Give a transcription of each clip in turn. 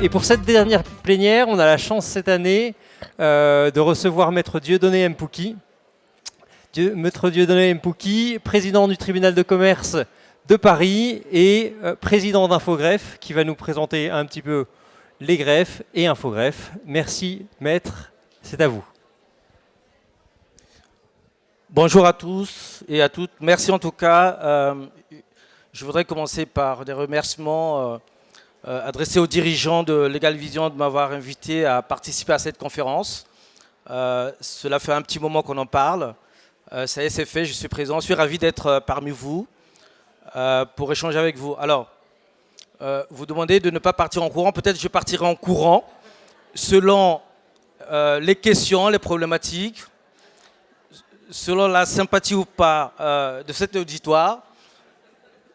Et pour cette dernière plénière, on a la chance cette année de recevoir Maître Dieudonné Mpouki. Maître Dieudonné Mpouki, président du tribunal de commerce de Paris et président d'Infogreffe, qui va nous présenter un petit peu les greffes et Infogreffe. Merci Maître, c'est à vous. Bonjour à tous et à toutes. Merci en tout cas. Je voudrais commencer par des remerciements adressés aux dirigeants de Legal Vision de m'avoir invité à participer à cette conférence. Cela fait un petit moment qu'on en parle. Ça y est, c'est fait, je suis présent. Je suis ravi d'être parmi vous pour échanger avec vous. Alors, vous demandez de ne pas partir en courant. Peut-être je partirai en courant selon les questions, les problématiques, selon la sympathie ou pas de cet auditoire.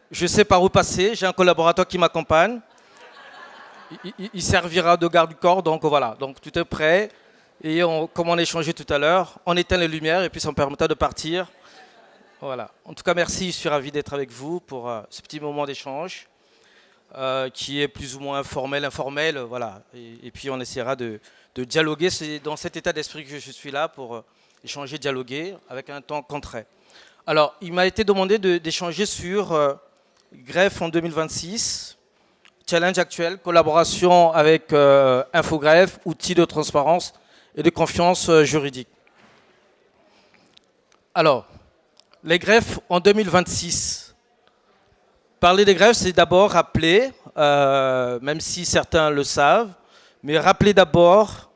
Je sais par où passer. J'ai un collaborateur qui m'accompagne. Il servira de garde du corps. Donc voilà, donc tout est prêt. Et comme on a échangé tout à l'heure, on éteint les lumières et puis ça me permettra de partir. Voilà. En tout cas, merci. Je suis ravi d'être avec vous pour ce petit moment d'échange qui est plus ou moins informel. Voilà. Et puis on essaiera de dialoguer. C'est dans cet état d'esprit que je suis là pour échanger, dialoguer avec un temps contraint. Alors, il m'a été demandé d'échanger sur greffe en 2026, challenge actuel, collaboration avec Infogreffe, outils de transparence et de confiance juridique. Alors, les greffes en 2026. Parler des greffes, c'est d'abord rappeler, même si certains le savent, mais rappeler d'abord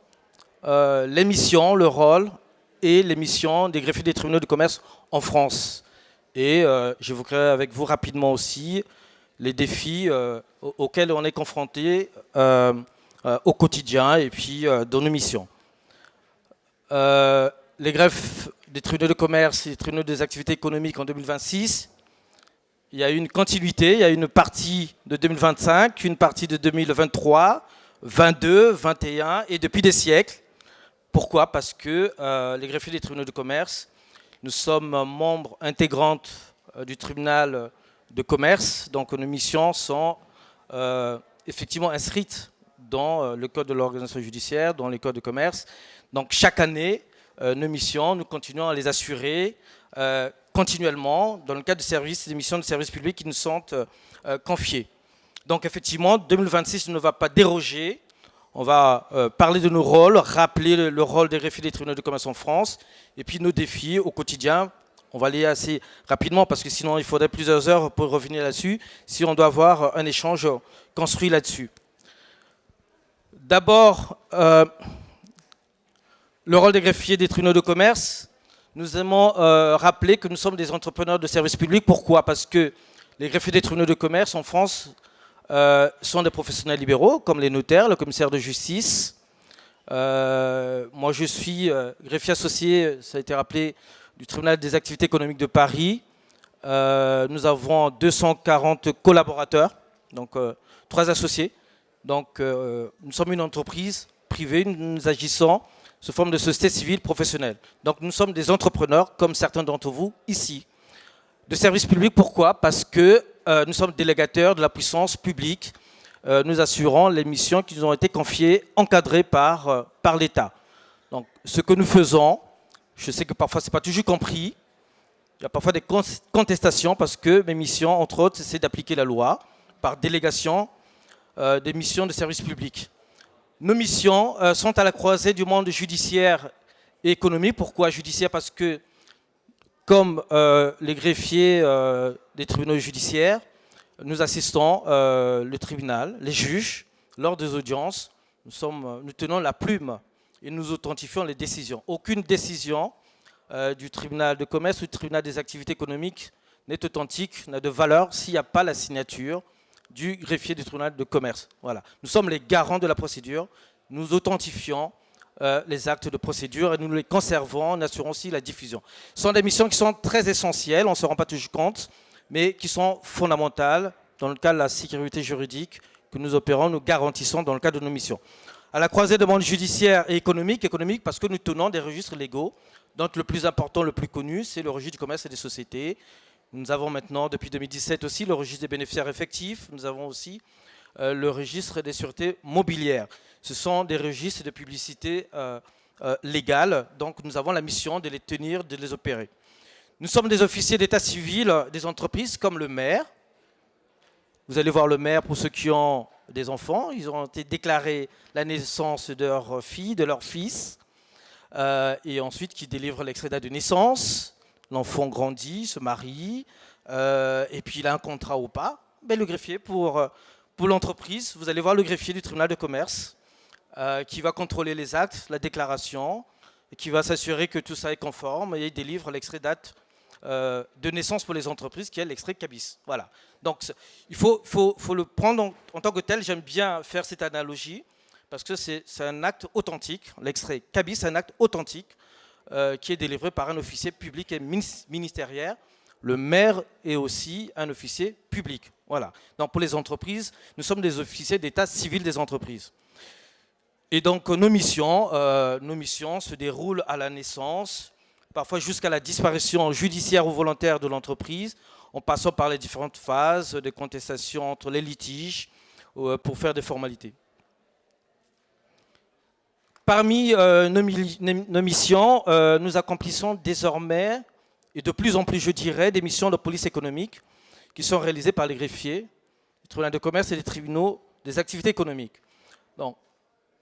les missions, le rôle et les missions des greffiers des tribunaux de commerce en France. Et j'évoquerai avec vous rapidement aussi les défis auxquels on est confronté au quotidien et puis dans nos missions. Les greffes des tribunaux de commerce et des tribunaux des activités économiques en 2026, il y a une continuité, il y a une partie de 2025, une partie de 2023, 22, 21 et depuis des siècles. Pourquoi? Parce que les greffiers des tribunaux de commerce, nous sommes membres intégrantes du tribunal de commerce, donc nos missions sont effectivement inscrites dans le code de l'organisation judiciaire, dans les codes de commerce. Donc chaque année, nos missions, nous continuons à les assurer continuellement dans le cadre des missions de service public qui nous sont confiées. Donc effectivement, 2026 ne va pas déroger. On va parler de nos rôles, rappeler le rôle des greffiers des tribunaux de commerce en France et puis nos défis au quotidien. On va aller assez rapidement parce que sinon il faudrait plusieurs heures pour revenir là-dessus si on doit avoir un échange construit là-dessus. D'abord, le rôle des greffiers des tribunaux de commerce. Nous aimons rappeler que nous sommes des entrepreneurs de service public. Pourquoi? Parce que les greffiers des tribunaux de commerce en France sont des professionnels libéraux, comme les notaires, le commissaire de justice. Moi, je suis greffier associé, ça a été rappelé, du tribunal des activités économiques de Paris. Nous avons 240 collaborateurs, donc 3 associés. Donc, nous sommes une entreprise privée, nous agissons sous forme de société civile professionnelle. Donc, nous sommes des entrepreneurs, comme certains d'entre vous ici, de service public. Pourquoi? Parce que nous sommes délégataires de la puissance publique. Nous assurons les missions qui nous ont été confiées, encadrées par l'État. Donc, ce que nous faisons, je sais que parfois, ce n'est pas toujours compris. Il y a parfois des contestations parce que mes missions, entre autres, c'est d'appliquer la loi par délégation des missions de service public. Nos missions sont à la croisée du monde judiciaire et économique. Pourquoi judiciaire? Parce que comme les greffiers des tribunaux judiciaires, nous assistons le tribunal, les juges, lors des audiences. Nous tenons la plume et nous authentifions les décisions. Aucune décision du tribunal de commerce ou du tribunal des activités économiques n'est authentique, n'a de valeur s'il n'y a pas la signature du greffier du tribunal de commerce. Voilà. Nous sommes les garants de la procédure. Nous authentifions les actes de procédure et nous les conservons, en assurant aussi la diffusion. Ce sont des missions qui sont très essentielles, on ne se rend pas toujours compte, mais qui sont fondamentales dans le cadre de la sécurité juridique que nous opérons, nous garantissons dans le cadre de nos missions. À la croisée du monde judiciaire et économique parce que nous tenons des registres légaux, dont le plus important, le plus connu, c'est le registre du commerce et des sociétés. Nous avons maintenant, depuis 2017 aussi, le registre des bénéficiaires effectifs. Nous avons aussi le registre des sûretés mobilières. Ce sont des registres de publicité légales, donc nous avons la mission de les tenir, de les opérer. Nous sommes des officiers d'état civil des entreprises comme le maire. Vous allez voir le maire pour ceux qui ont des enfants. Ils ont été déclarés la naissance de leur fille, de leur fils, et ensuite qui délivrent l'extrait d'acte de naissance. L'enfant grandit, se marie, et puis il a un contrat ou pas. Ben, le greffier pour l'entreprise, vous allez voir le greffier du tribunal de commerce qui va contrôler les actes, la déclaration, et qui va s'assurer que tout ça est conforme, et il délivre l'extrait d'acte de naissance pour les entreprises, qui est l'extrait CABIS. Voilà. Donc il faut le prendre en tant que tel. J'aime bien faire cette analogie parce que c'est un acte authentique. L'extrait CABIS, c'est un acte authentique qui est délivré par un officier public et ministériel. Le maire est aussi un officier public. Voilà. Donc pour les entreprises, nous sommes des officiers d'état civil des entreprises. Et donc nos missions se déroulent à la naissance, parfois jusqu'à la disparition judiciaire ou volontaire de l'entreprise, en passant par les différentes phases de contestation entre les litiges pour faire des formalités. Parmi nos missions, nous accomplissons désormais, et de plus en plus je dirais, des missions de police économique qui sont réalisées par les greffiers, les tribunaux de commerce et les tribunaux des activités économiques. Donc,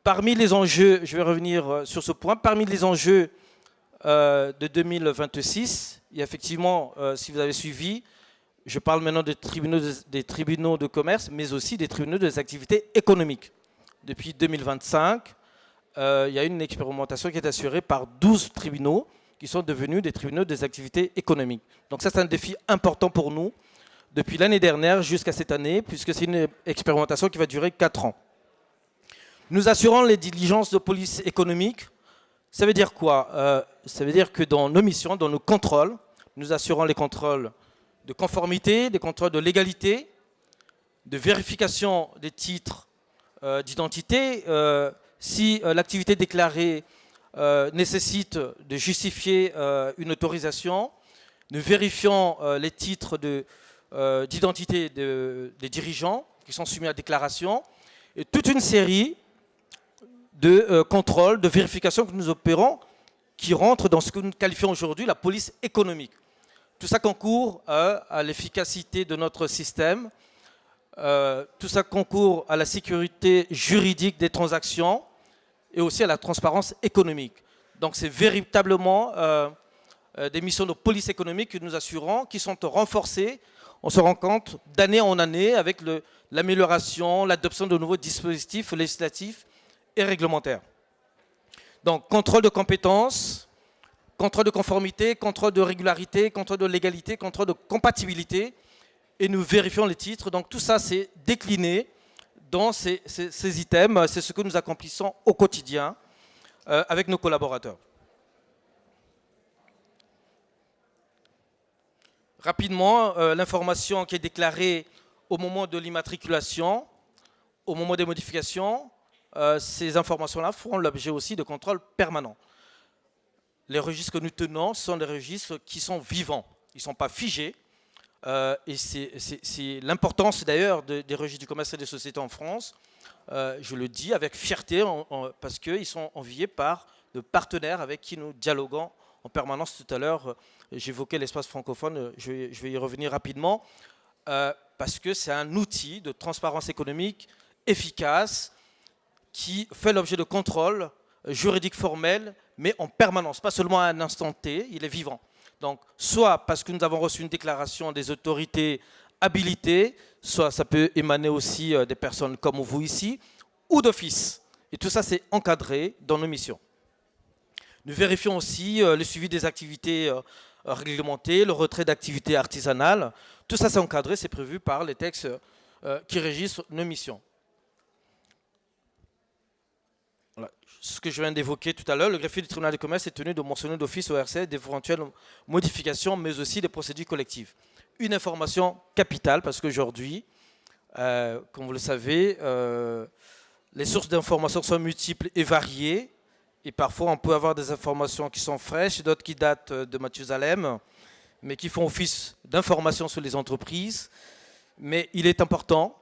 parmi les enjeux, je vais revenir sur ce point, parmi les enjeux de 2026, il y a effectivement, si vous avez suivi, je parle maintenant des tribunaux de commerce, mais aussi des tribunaux des activités économiques. Depuis 2025, il y a une expérimentation qui est assurée par 12 tribunaux qui sont devenus des tribunaux des activités économiques. Donc ça, c'est un défi important pour nous, depuis l'année dernière jusqu'à cette année, puisque c'est une expérimentation qui va durer 4 ans. Nous assurons les diligences de police économique. Ça veut dire quoi? Ça veut dire que dans nos missions, dans nos contrôles, nous assurons les contrôles de conformité, des contrôles de légalité, de vérification des titres d'identité. Si l'activité déclarée nécessite de justifier une autorisation, nous vérifions les titres d'identité des dirigeants qui sont soumis à déclaration, et toute une série de contrôles, de vérifications que nous opérons qui rentrent dans ce que nous qualifions aujourd'hui la police économique. Tout ça concourt à l'efficacité de notre système, tout ça concourt à la sécurité juridique des transactions et aussi à la transparence économique. Donc c'est véritablement des missions de police économique que nous assurons, qui sont renforcées, on se rend compte, d'année en année avec l'amélioration, l'adoption de nouveaux dispositifs législatifs et réglementaires. Donc contrôle de compétences, contrôle de conformité, contrôle de régularité, contrôle de légalité, contrôle de compatibilité, et nous vérifions les titres. Donc tout ça, c'est décliné dans ces items. C'est ce que nous accomplissons au quotidien avec nos collaborateurs. Rapidement, l'information qui est déclarée au moment de l'immatriculation, au moment des modifications, ces informations-là feront l'objet aussi de contrôles permanents. Les registres que nous tenons sont des registres qui sont vivants. Ils ne sont pas figés. Et c'est l'importance d'ailleurs des registres du commerce et des sociétés en France. Je le dis avec fierté parce qu'ils sont enviés par de partenaires avec qui nous dialoguons en permanence. Tout à l'heure, j'évoquais l'espace francophone, je vais y revenir rapidement, parce que c'est un outil de transparence économique efficace qui fait l'objet de contrôles juridiques formels, mais en permanence, pas seulement à un instant T, il est vivant. Donc, soit parce que nous avons reçu une déclaration des autorités habilitées, soit ça peut émaner aussi des personnes comme vous ici, ou d'office. Et tout ça, c'est encadré dans nos missions. Nous vérifions aussi le suivi des activités réglementées, le retrait d'activités artisanales. Tout ça, c'est encadré, c'est prévu par les textes qui régissent nos missions. Voilà. Ce que je viens d'évoquer tout à l'heure, le greffier du tribunal de commerce est tenu de mentionner d'office au RC d'éventuelles modifications, mais aussi des procédures collectives. Une information capitale, parce qu'aujourd'hui, comme vous le savez, les sources d'informations sont multiples et variées, et parfois on peut avoir des informations qui sont fraîches, d'autres qui datent de Mathusalem, mais qui font office d'informations sur les entreprises. Mais il est important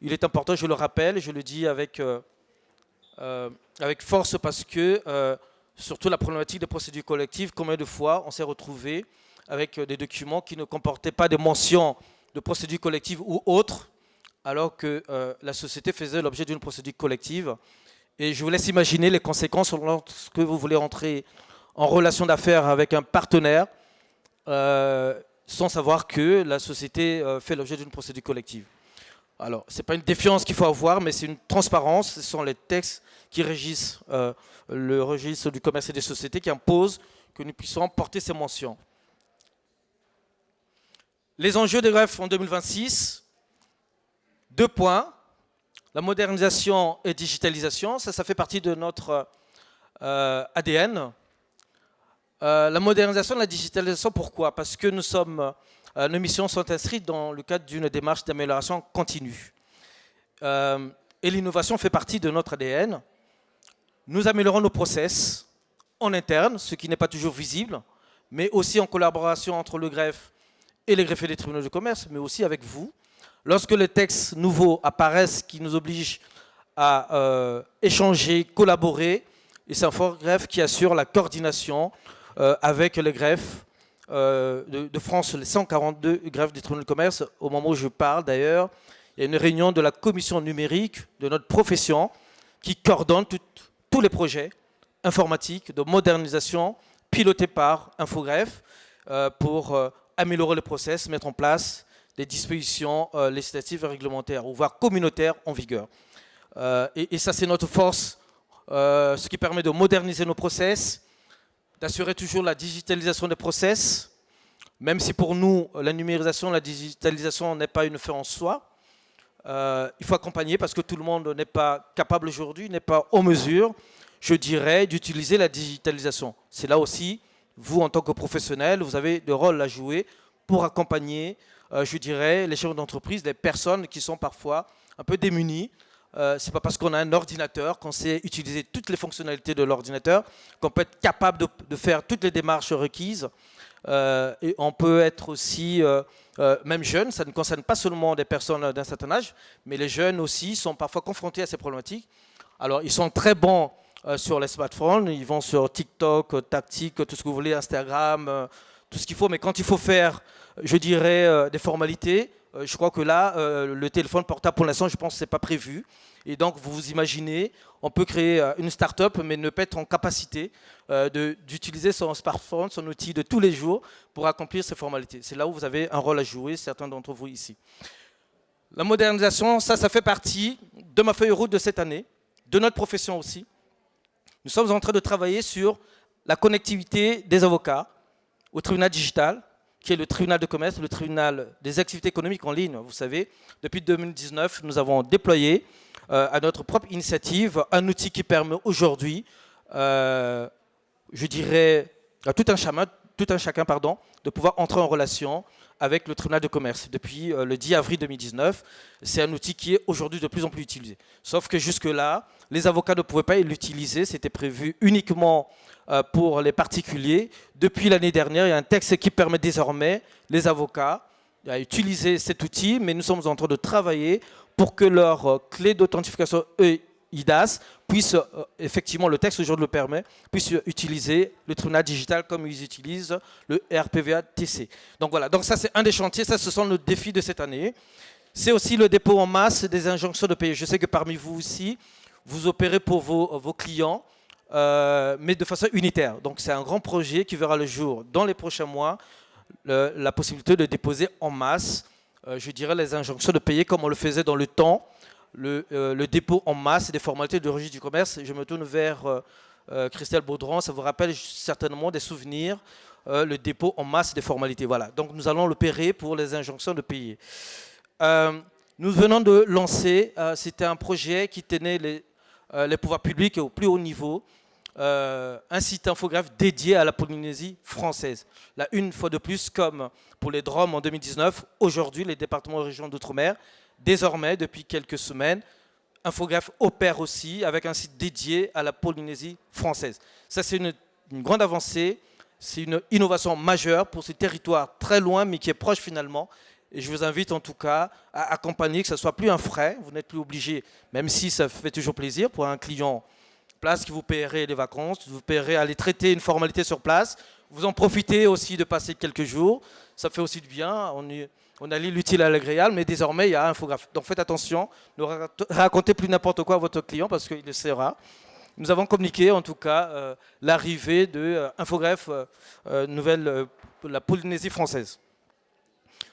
il est important, je le rappelle, je le dis avec force parce que, surtout la problématique des procédures collectives, combien de fois on s'est retrouvé avec des documents qui ne comportaient pas de mentions de procédures collectives ou autres, alors que la société faisait l'objet d'une procédure collective. Et je vous laisse imaginer les conséquences lorsque vous voulez entrer en relation d'affaires avec un partenaire sans savoir que la société fait l'objet d'une procédure collective. Alors, ce n'est pas une défiance qu'il faut avoir, mais c'est une transparence. Ce sont les textes qui régissent le registre du commerce et des sociétés qui imposent que nous puissions porter ces mentions. Les enjeux des greffes en 2026, 2 points. La modernisation et digitalisation, ça fait partie de notre ADN. La modernisation et la digitalisation, pourquoi? Parce que nos missions sont inscrites dans le cadre d'une démarche d'amélioration continue. Et l'innovation fait partie de notre ADN. Nous améliorons nos process en interne, ce qui n'est pas toujours visible, mais aussi en collaboration entre le greffe et les greffiers des tribunaux de commerce, mais aussi avec vous. Lorsque les textes nouveaux apparaissent qui nous obligent à échanger, collaborer, et c'est un fort greffe qui assure la coordination avec les greffes de France, les 142 greffes des tribunaux de commerce. Au moment où je parle d'ailleurs, il y a une réunion de la commission numérique de notre profession qui coordonne tous les projets informatiques de modernisation pilotés par Infogreffe pour améliorer le process, mettre en place des dispositions législatives et réglementaires, ou voire communautaires en vigueur. Et ça, c'est notre force, ce qui permet de moderniser nos process, d'assurer toujours la digitalisation des process, même si pour nous, la numérisation, la digitalisation n'est pas une fin en soi. Il faut accompagner parce que tout le monde n'est pas capable aujourd'hui, n'est pas en mesure, je dirais, d'utiliser la digitalisation. C'est là aussi, vous, en tant que professionnel, vous avez des rôles à jouer pour accompagner, je dirais, les chefs d'entreprise, les personnes qui sont parfois un peu démunies. C'est pas parce qu'on a un ordinateur, qu'on sait utiliser toutes les fonctionnalités de l'ordinateur, qu'on peut être capable de faire toutes les démarches requises. Et on peut être aussi, même jeune, ça ne concerne pas seulement des personnes d'un certain âge, mais les jeunes aussi sont parfois confrontés à ces problématiques. Alors, ils sont très bons sur les smartphones, ils vont sur TikTok, Tactic, tout ce que vous voulez, Instagram, tout ce qu'il faut, mais quand il faut faire, je dirais, des formalités, je crois que là, le téléphone portable, pour l'instant, je pense que ce n'est pas prévu. Et donc, vous vous imaginez, on peut créer une start-up, mais ne pas être en capacité d'utiliser son smartphone, son outil de tous les jours pour accomplir ces formalités. C'est là où vous avez un rôle à jouer, certains d'entre vous ici. La modernisation, ça fait partie de ma feuille de route de cette année, de notre profession aussi. Nous sommes en train de travailler sur la connectivité des avocats au tribunal digital, qui est le tribunal de commerce, le tribunal des activités économiques en ligne. Vous savez, depuis 2019, nous avons déployé à notre propre initiative un outil qui permet aujourd'hui, je dirais, à tout un chacun, de pouvoir entrer en relation avec le tribunal de commerce. Depuis le 10 avril 2019, c'est un outil qui est aujourd'hui de plus en plus utilisé. Sauf que jusque-là, les avocats ne pouvaient pas l'utiliser, c'était prévu uniquement pour les particuliers. Depuis l'année dernière, il y a un texte qui permet désormais les avocats à utiliser cet outil, mais nous sommes en train de travailler pour que leur clé d'authentification EIDAS puisse, effectivement, le texte aujourd'hui le permet, puisse utiliser le tribunal digital comme ils utilisent le RPVA-TC. Donc voilà, donc ça c'est un des chantiers, ça ce sont nos défis de cette année. C'est aussi le dépôt en masse des injonctions de payer. Je sais que parmi vous aussi, vous opérez pour vos clients, mais de façon unitaire. Donc c'est un grand projet qui verra le jour dans les prochains mois, la possibilité de déposer en masse, je dirais, les injonctions de payer comme on le faisait dans le temps, le dépôt en masse des formalités de registre du commerce. Je me tourne vers Christelle Baudron, ça vous rappelle certainement des souvenirs, le dépôt en masse des formalités. Voilà, donc nous allons l'opérer pour les injonctions de payer. Nous venons de lancer, c'était un projet qui tenait les pouvoirs publics au plus haut niveau, un site infographe dédié à la Polynésie française. Là, une fois de plus, comme pour les DROM en 2019, aujourd'hui, les départements et régions d'outre-mer, désormais, depuis quelques semaines, Infographe opère aussi avec un site dédié à la Polynésie française. Ça, c'est une grande avancée, c'est une innovation majeure pour ce territoire très loin, mais qui est proche finalement, Et je vous invite en tout cas à accompagner, que ce ne soit plus un frais. Vous n'êtes plus obligé, même si ça fait toujours plaisir pour un client place qui vous paierez les vacances, vous paierez aller traiter une formalité sur place. Vous en profitez aussi de passer quelques jours. Ça fait aussi du bien. On allie l'utile à l'agréable, mais désormais, il y a un infographe. Donc faites attention, ne racontez plus n'importe quoi à votre client parce qu'il le saura. Nous avons communiqué en tout cas l'arrivée de Infogreffe nouvelle la Polynésie française.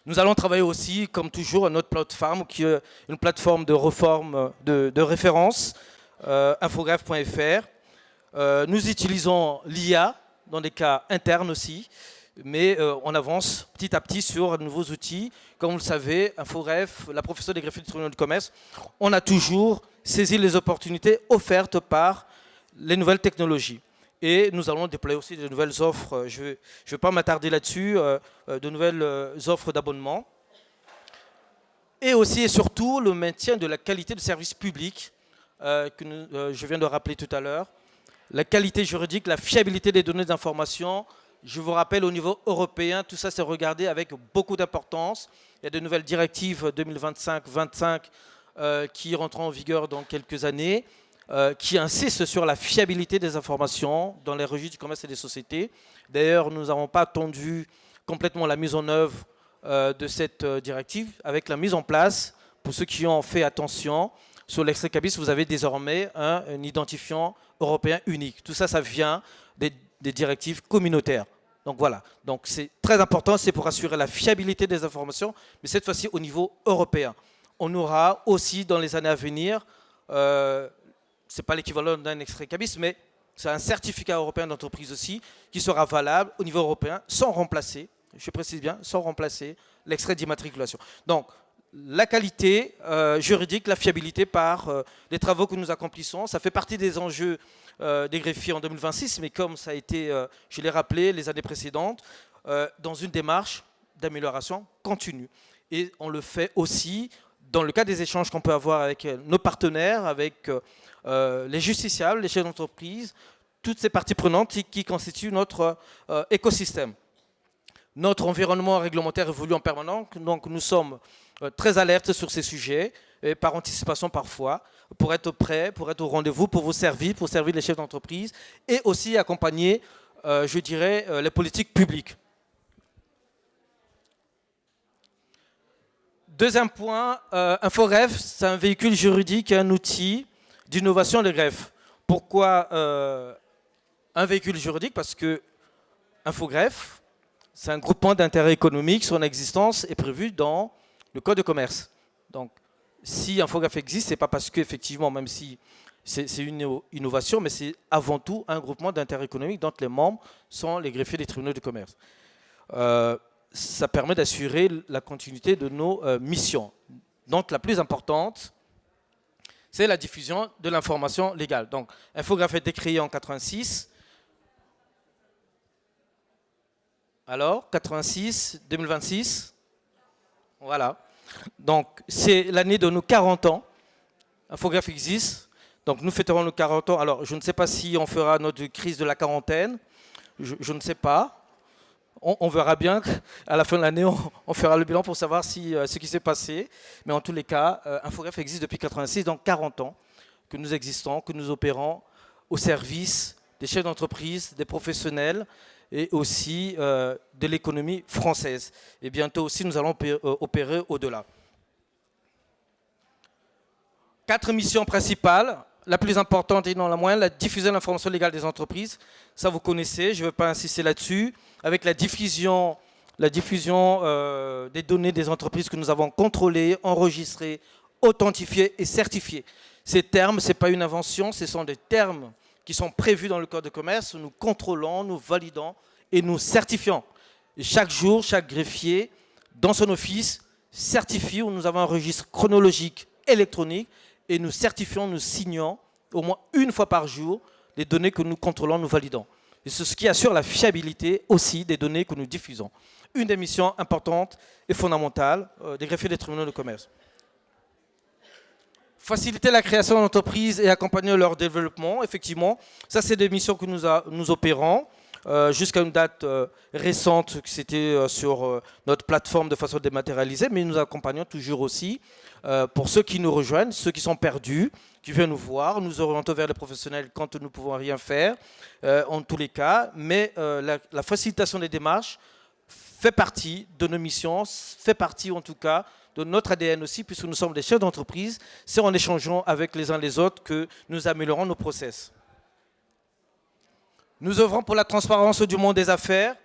Nous allons travailler aussi, comme toujours, à notre plateforme, qui est une plateforme de réforme de référence, infogreffe.fr. Nous utilisons l'IA dans des cas internes aussi, mais on avance petit à petit sur de nouveaux outils. Comme vous le savez, Infogreffe, la professeure des greffiers du tribunal de commerce, on a toujours saisi les opportunités offertes par les nouvelles technologies. Et nous allons déployer aussi de nouvelles offres, je ne vais pas m'attarder là-dessus, de nouvelles offres d'abonnement. Et aussi et surtout le maintien de la qualité du service public, je viens de rappeler tout à l'heure. La qualité juridique, la fiabilité des données d'information. Je vous rappelle, au niveau européen, tout ça c'est regardé avec beaucoup d'importance. Il y a de nouvelles directives 2025-25 qui rentreront en vigueur dans quelques années, qui insistent sur la fiabilité des informations dans les registres du commerce et des sociétés. D'ailleurs, nous n'avons pas attendu complètement la mise en œuvre de cette directive, avec la mise en place, pour ceux qui ont fait attention, sur l'extrait CABIS, vous avez désormais un identifiant européen unique. Tout ça, ça vient des directives communautaires. Donc voilà, donc c'est très important, c'est pour assurer la fiabilité des informations, mais cette fois-ci au niveau européen. On aura aussi dans les années à venir, ce n'est pas l'équivalent d'un extrait CABIS, mais c'est un certificat européen d'entreprise aussi, qui sera valable au niveau européen, sans remplacer, je précise bien, sans remplacer l'extrait d'immatriculation. Donc, la qualité juridique, la fiabilité par les travaux que nous accomplissons, ça fait partie des enjeux des greffiers en 2026, mais comme ça a été, je l'ai rappelé, les années précédentes, dans une démarche d'amélioration continue. Et on le fait aussi dans le cadre des échanges qu'on peut avoir avec nos partenaires, avec les justiciables, les chefs d'entreprise, toutes ces parties prenantes qui constituent notre écosystème. Notre environnement réglementaire évolue en permanence, donc nous sommes très alertes sur ces sujets, et par anticipation parfois, pour être prêts, pour être au rendez-vous, pour vous servir, pour servir les chefs d'entreprise, et aussi accompagner, je dirais, les politiques publiques. Deuxième point, Infogreffe, c'est un véhicule juridique, un outil d'innovation de greffe. Pourquoi un véhicule juridique? Parce que Infogreffe, c'est un groupement d'intérêt économique, son existence est prévue dans le Code de commerce. Donc, si Infogreffe existe, ce n'est pas parce qu'effectivement, même si c'est une innovation, mais c'est avant tout un groupement d'intérêt économique dont les membres sont les greffiers des tribunaux de commerce. Ça permet d'assurer la continuité de nos missions. Donc, la plus importante, c'est la diffusion de l'information légale. Donc, Infogreffe a été créé en 86. Alors, 86, 2026, voilà. Donc, c'est l'année de nos 40 ans. Infogreffe existe. Donc, nous fêterons nos 40 ans. Alors, je ne sais pas si on fera notre crise de la quarantaine. Je ne sais pas. On verra bien qu'à la fin de l'année, on fera le bilan pour savoir ce qui s'est passé. Mais en tous les cas, Infogreffe existe depuis 86, donc 40 ans que nous existons, que nous opérons au service des chefs d'entreprise, des professionnels, et aussi de l'économie française. Et bientôt aussi, nous allons opérer au-delà. 4 missions principales. La plus importante et non la moindre, la diffusion de l'information légale des entreprises. Ça, vous connaissez, je ne vais pas insister là-dessus. Avec la diffusion des données des entreprises que nous avons contrôlées, enregistrées, authentifiées et certifiées. Ces termes, ce n'est pas une invention, ce sont des termes qui sont prévus dans le Code de commerce. Nous contrôlons, nous validons et nous certifions. Et chaque jour, chaque greffier, dans son office, certifie, où nous avons un registre chronologique électronique, et nous certifions, nous signons au moins une fois par jour les données que nous contrôlons, nous validons. Et c'est ce qui assure la fiabilité aussi des données que nous diffusons. Une des missions importantes et fondamentales des greffiers des tribunaux de commerce. Faciliter la création d'entreprises et accompagner leur développement, effectivement, ça c'est des missions que nous opérons. jusqu'à une date récente, que c'était sur notre plateforme de façon dématérialisée, mais nous accompagnons toujours aussi pour ceux qui nous rejoignent, ceux qui sont perdus, qui viennent nous voir, nous orientons vers les professionnels quand nous ne pouvons rien faire, en tous les cas, mais la facilitation des démarches fait partie de nos missions, fait partie en tout cas de notre ADN aussi, puisque nous sommes des chefs d'entreprise. C'est en échangeant avec les uns les autres que nous améliorons nos process. Nous œuvrons pour la transparence du monde des affaires.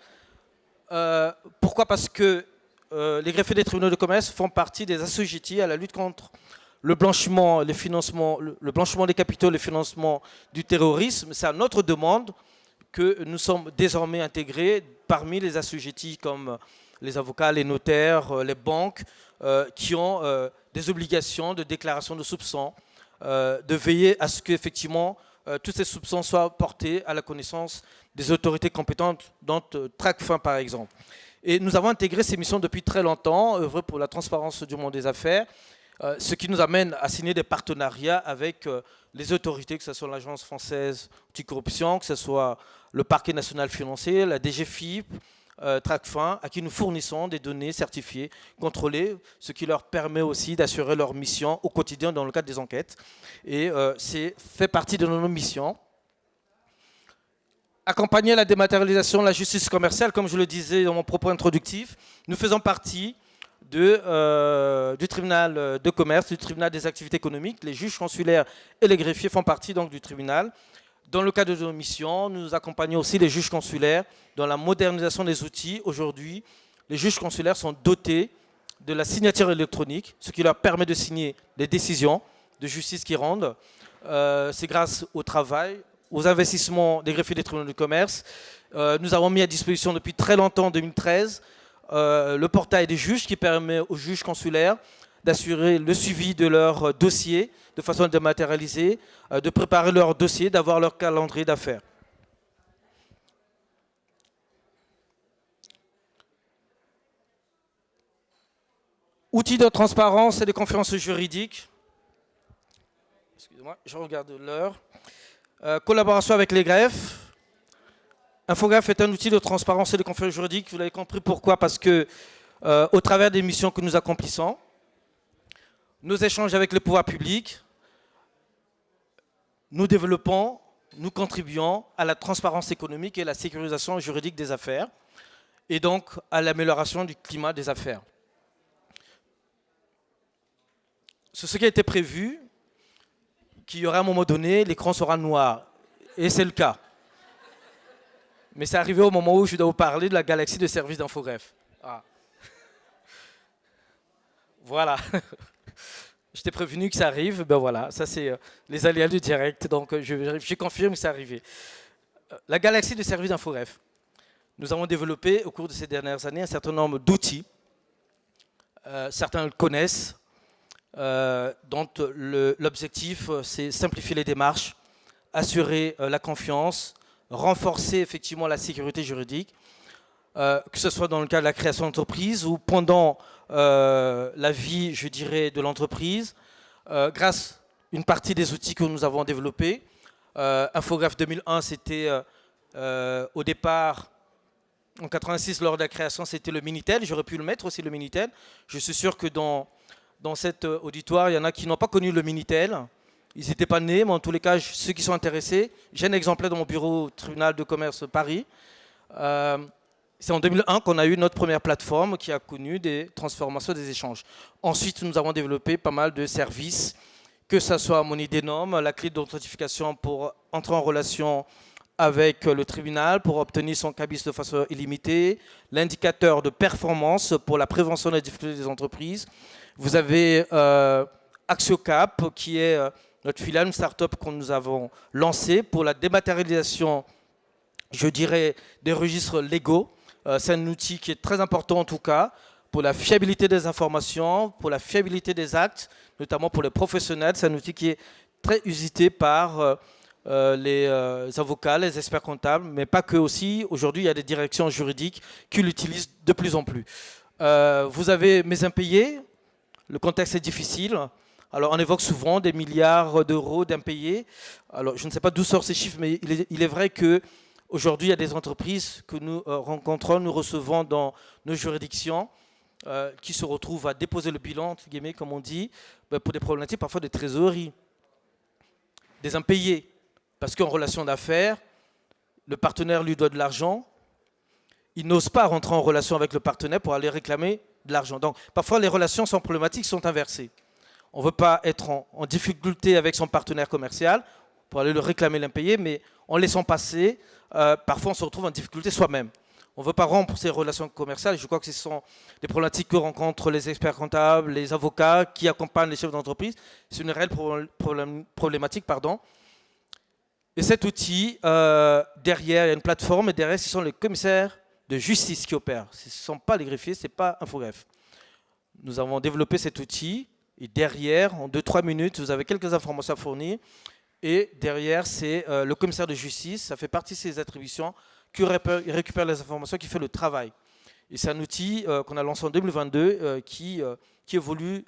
Pourquoi? Parce que les greffiers des tribunaux de commerce font partie des assujettis à la lutte contre le blanchiment, le blanchiment des capitaux, le financement du terrorisme. C'est à notre demande que nous sommes désormais intégrés parmi les assujettis comme les avocats, les notaires, les banques, qui ont des obligations de déclaration de soupçons, de veiller à ce qu'effectivement tous ces soupçons soient portés à la connaissance des autorités compétentes, dont Tracfin par exemple. Et nous avons intégré ces missions depuis très longtemps, œuvrer pour la transparence du monde des affaires, ce qui nous amène à signer des partenariats avec les autorités, que ce soit l'Agence française anticorruption, que ce soit le Parquet national financier, la DGFiP, Tracfin, à qui nous fournissons des données certifiées, contrôlées, ce qui leur permet aussi d'assurer leur mission au quotidien dans le cadre des enquêtes. Et c'est fait partie de nos missions. Accompagner la dématérialisation de la justice commerciale, comme je le disais dans mon propos introductif, nous faisons partie du tribunal de commerce, du tribunal des activités économiques. Les juges consulaires et les greffiers font partie donc du tribunal. Dans le cadre de nos missions, nous accompagnons aussi les juges consulaires dans la modernisation des outils. Aujourd'hui, les juges consulaires sont dotés de la signature électronique, ce qui leur permet de signer les décisions de justice qu'ils rendent. C'est grâce au travail, aux investissements des greffiers des tribunaux de commerce. Nous avons mis à disposition depuis très longtemps, en 2013, le portail des juges qui permet aux juges consulaires d'assurer le suivi de leurs dossiers de façon dématérialisée, de préparer leurs dossiers, d'avoir leur calendrier d'affaires. Outils de transparence et de confiance juridique. Excusez-moi, je regarde l'heure. Collaboration avec les greffes. Infogreffe est un outil de transparence et de confiance juridique. Vous l'avez compris pourquoi? Parce que au travers des missions que nous accomplissons, nos échanges avec le pouvoir public, nous développons, nous contribuons à la transparence économique et à la sécurisation juridique des affaires, et donc à l'amélioration du climat des affaires. C'est ce qui a été prévu, qu'il y aura à un moment donné, l'écran sera noir, et c'est le cas. Mais c'est arrivé au moment où je dois vous parler de la galaxie de services d'Infogreffe. Ah. Voilà. Je t'ai prévenu que ça arrive, ben voilà, ça c'est les aléas du direct, donc je confirme que c'est arrivé. La galaxie de services d'Infogreffe. Nous avons développé au cours de ces dernières années un certain nombre d'outils, certains le connaissent, dont l'objectif c'est simplifier les démarches, assurer la confiance, renforcer effectivement la sécurité juridique, que ce soit dans le cas de la création d'entreprise ou pendant la vie, je dirais, de l'entreprise, grâce à une partie des outils que nous avons développés. Infogreffe 2001, c'était au départ, en 86, lors de la création, c'était le Minitel. J'aurais pu le mettre aussi, le Minitel. Je suis sûr que dans cet auditoire, il y en a qui n'ont pas connu le Minitel. Ils n'étaient pas nés, mais en tous les cas, ceux qui sont intéressés, j'ai un exemplaire dans mon bureau au tribunal de commerce Paris. C'est en 2001 qu'on a eu notre première plateforme qui a connu des transformations des échanges. Ensuite, nous avons développé pas mal de services, que ce soit MoneyDenom, la clé d'authentification pour entrer en relation avec le tribunal, pour obtenir son cabis de façon illimitée, l'indicateur de performance pour la prévention des difficultés des entreprises. Vous avez AxioCap, qui est notre filiale, une start-up que nous avons lancée pour la dématérialisation, je dirais, des registres légaux. C'est un outil qui est très important en tout cas pour la fiabilité des informations, pour la fiabilité des actes, notamment pour les professionnels. C'est un outil qui est très usité par les avocats, les experts comptables, mais pas que aussi. Aujourd'hui, il y a des directions juridiques qui l'utilisent de plus en plus. Vous avez mes impayés. Le contexte est difficile. Alors, on évoque souvent des milliards d'euros d'impayés. Alors, je ne sais pas d'où sortent ces chiffres, mais il est vrai que Aujourd'hui, il y a des entreprises que nous rencontrons, nous recevons dans nos juridictions, qui se retrouvent à déposer le bilan, entre guillemets, comme on dit, pour des problématiques parfois de trésorerie, des impayés. Parce qu'en relation d'affaires, le partenaire lui doit de l'argent, il n'ose pas rentrer en relation avec le partenaire pour aller réclamer de l'argent. Donc parfois les relations sont problématiques, sont inversées. On ne veut pas être en difficulté avec son partenaire commercial pour aller le réclamer l'impayé, mais en laissant passer, parfois on se retrouve en difficulté soi-même. On ne veut pas rompre ces relations commerciales. Je crois que ce sont des problématiques que rencontrent les experts comptables, les avocats qui accompagnent les chefs d'entreprise. C'est une réelle problématique. Et cet outil, derrière, il y a une plateforme, et derrière, ce sont les commissaires de justice qui opèrent. Ce ne sont pas les greffiers, ce n'est pas Infogreffe. Nous avons développé cet outil, et derrière, en 2-3 minutes, vous avez quelques informations à fournir. Et derrière, c'est le commissaire de justice, ça fait partie de ses attributions, qui récupère les informations, qui fait le travail. Et c'est un outil qu'on a lancé en 2022 qui évolue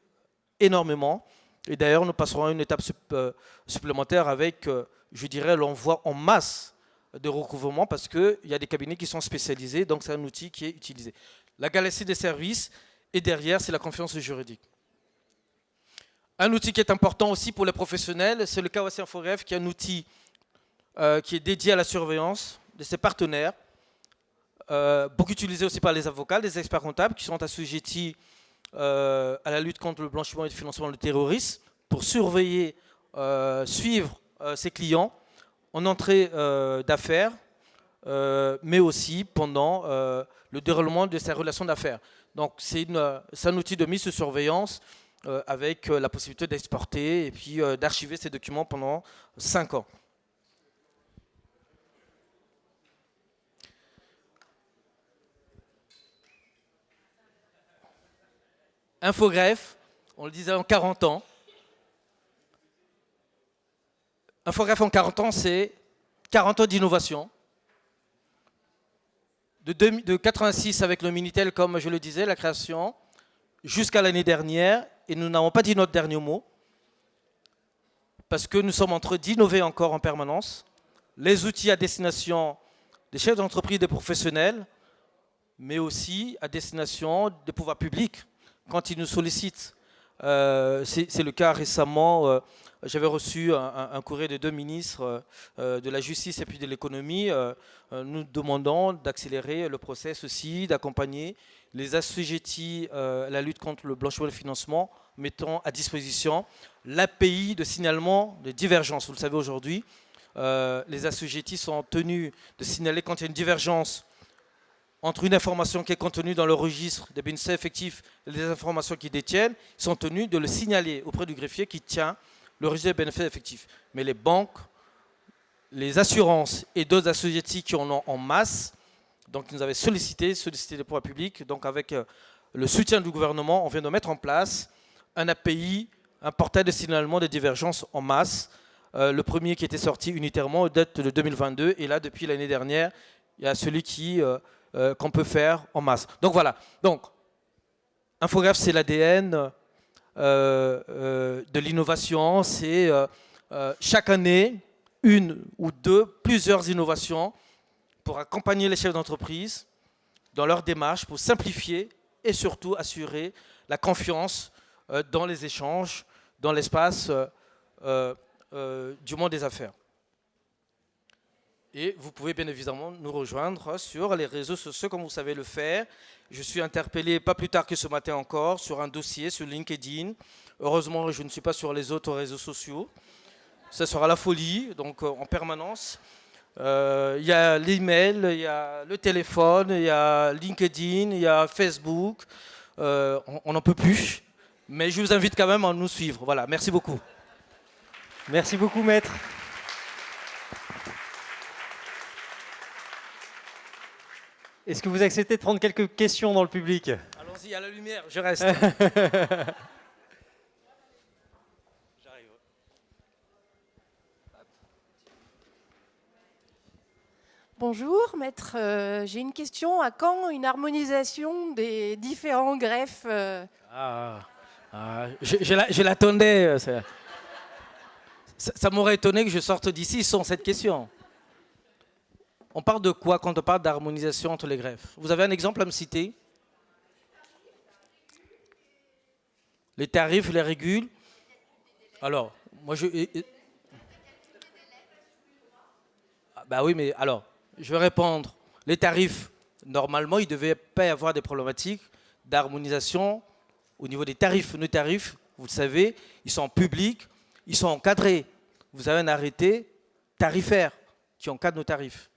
énormément. Et d'ailleurs, nous passerons à une étape supplémentaire avec, je dirais, l'envoi en masse de recouvrement parce qu'il y a des cabinets qui sont spécialisés, donc c'est un outil qui est utilisé. La galaxie des services, et derrière, c'est la confiance juridique. Un outil qui est important aussi pour les professionnels, c'est le KYC Infogreffe, qui est un outil qui est dédié à la surveillance de ses partenaires, beaucoup utilisé aussi par les avocats, les experts comptables qui sont assujettis à la lutte contre le blanchiment et le financement du terrorisme pour surveiller, suivre ses clients en entrée d'affaires, mais aussi pendant le déroulement de ses relations d'affaires. Donc c'est un outil de mise de surveillance avec la possibilité d'exporter et puis d'archiver ces documents pendant 5 ans. Infogreffe, on le disait en 40 ans. Infogreffe en 40 ans, c'est 40 ans d'innovation. De 86 avec le Minitel, comme je le disais, la création, jusqu'à l'année dernière, et nous n'avons pas dit notre dernier mot, parce que nous sommes en train d'innover encore en permanence. Les outils à destination des chefs d'entreprise, des professionnels, mais aussi à destination des pouvoirs publics, quand ils nous sollicitent. C'est le cas récemment, j'avais reçu un courrier de 2 ministres de la justice et puis de l'économie, nous demandant d'accélérer le process aussi, d'accompagner les assujettis à la lutte contre le blanchiment et le financement, mettant à disposition l'API de signalement de divergence. Vous le savez aujourd'hui, les assujettis sont tenus de signaler quand il y a une divergence entre une information qui est contenue dans le registre des bénéficiaires effectifs et les informations qu'ils détiennent, ils sont tenus de le signaler auprès du greffier qui tient le registre des bénéficiaires effectifs. Mais les banques, les assurances et d'autres assujettis qui en ont en masse, donc nous avaient sollicité les pouvoirs publics, donc avec le soutien du gouvernement, on vient de mettre en place un API, un portail de signalement des divergences en masse. Le premier qui était sorti unitairement date de 2022, et là, depuis l'année dernière, il y a celui qu'on peut faire en masse. Donc voilà. Donc, Infogreffe, c'est l'ADN de l'innovation. C'est chaque année, une ou deux, plusieurs innovations pour accompagner les chefs d'entreprise dans leur démarche, pour simplifier et surtout assurer la confiance dans les échanges, dans l'espace du monde des affaires. Et vous pouvez bien évidemment nous rejoindre sur les réseaux sociaux comme vous savez le faire. Je suis interpellé pas plus tard que ce matin encore sur un dossier sur LinkedIn. Heureusement, je ne suis pas sur les autres réseaux sociaux. Ce sera la folie, donc en permanence. Il y a l'email, il y a le téléphone, il y a LinkedIn, il y a Facebook. On n'en peut plus. Mais je vous invite quand même à nous suivre. Voilà, merci beaucoup. Merci beaucoup, maître. Est-ce que vous acceptez de prendre quelques questions dans le public? Allons-y, à la lumière, je reste. J'arrive. Bonjour, maître. J'ai une question. À quand une harmonisation des différents greffes Je l'attendais. Ça m'aurait étonné que je sorte d'ici sans cette question. On parle de quoi quand on parle d'harmonisation entre les greffes? Vous avez un exemple à me citer? Les tarifs, les régules. Alors, moi bah oui, mais alors, je vais répondre. Les tarifs, normalement, il ne devait pas y avoir des problématiques d'harmonisation au niveau des tarifs. Nos tarifs, vous le savez, ils sont publics, ils sont encadrés. Vous avez un arrêté tarifaire qui encadre nos tarifs.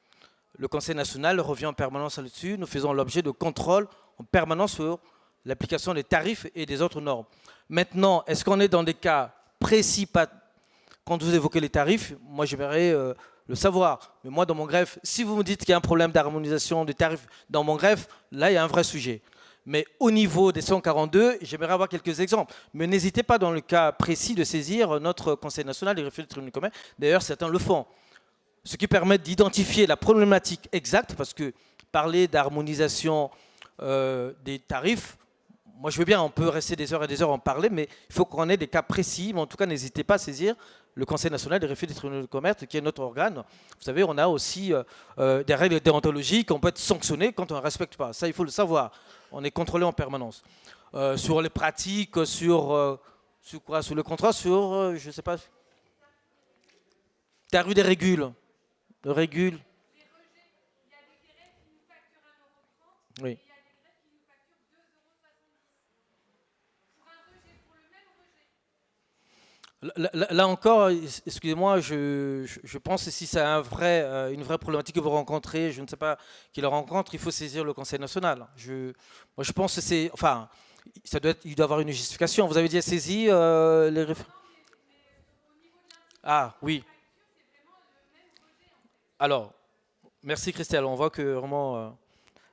Le Conseil national revient en permanence là-dessus. Nous faisons l'objet de contrôles en permanence sur l'application des tarifs et des autres normes. Maintenant, est-ce qu'on est dans des cas précis? Quand vous évoquez les tarifs, moi j'aimerais le savoir. Mais moi, dans mon greffe, si vous me dites qu'il y a un problème d'harmonisation des tarifs dans mon greffe, là, il y a un vrai sujet. Mais au niveau des 142, j'aimerais avoir quelques exemples. Mais n'hésitez pas, dans le cas précis, de saisir notre Conseil national des greffiers du tribunal de commerce. D'ailleurs, certains le font. Ce qui permet d'identifier la problématique exacte, parce que parler d'harmonisation des tarifs, moi je veux bien, on peut rester des heures et des heures à en parler, mais il faut qu'on ait des cas précis. Mais en tout cas, n'hésitez pas à saisir le Conseil national des greffiers des tribunaux de commerce, qui est notre organe. Vous savez, on a aussi des règles déontologiques, on peut être sanctionné quand on ne respecte pas. Ça, il faut le savoir. On est contrôlé en permanence. Sur les pratiques, sur quoi? Sur le contrat, sur, je ne sais pas. Tarif des régules. De régule. Oui. Là encore, excusez-moi, je pense que si c'est une vraie problématique que vous rencontrez, je ne sais pas qui la rencontre, il faut saisir le Conseil national. Moi, je pense que c'est, enfin, il doit avoir une justification. Vous avez déjà saisi les références? Ah oui. Alors, merci Christelle, on voit que vraiment,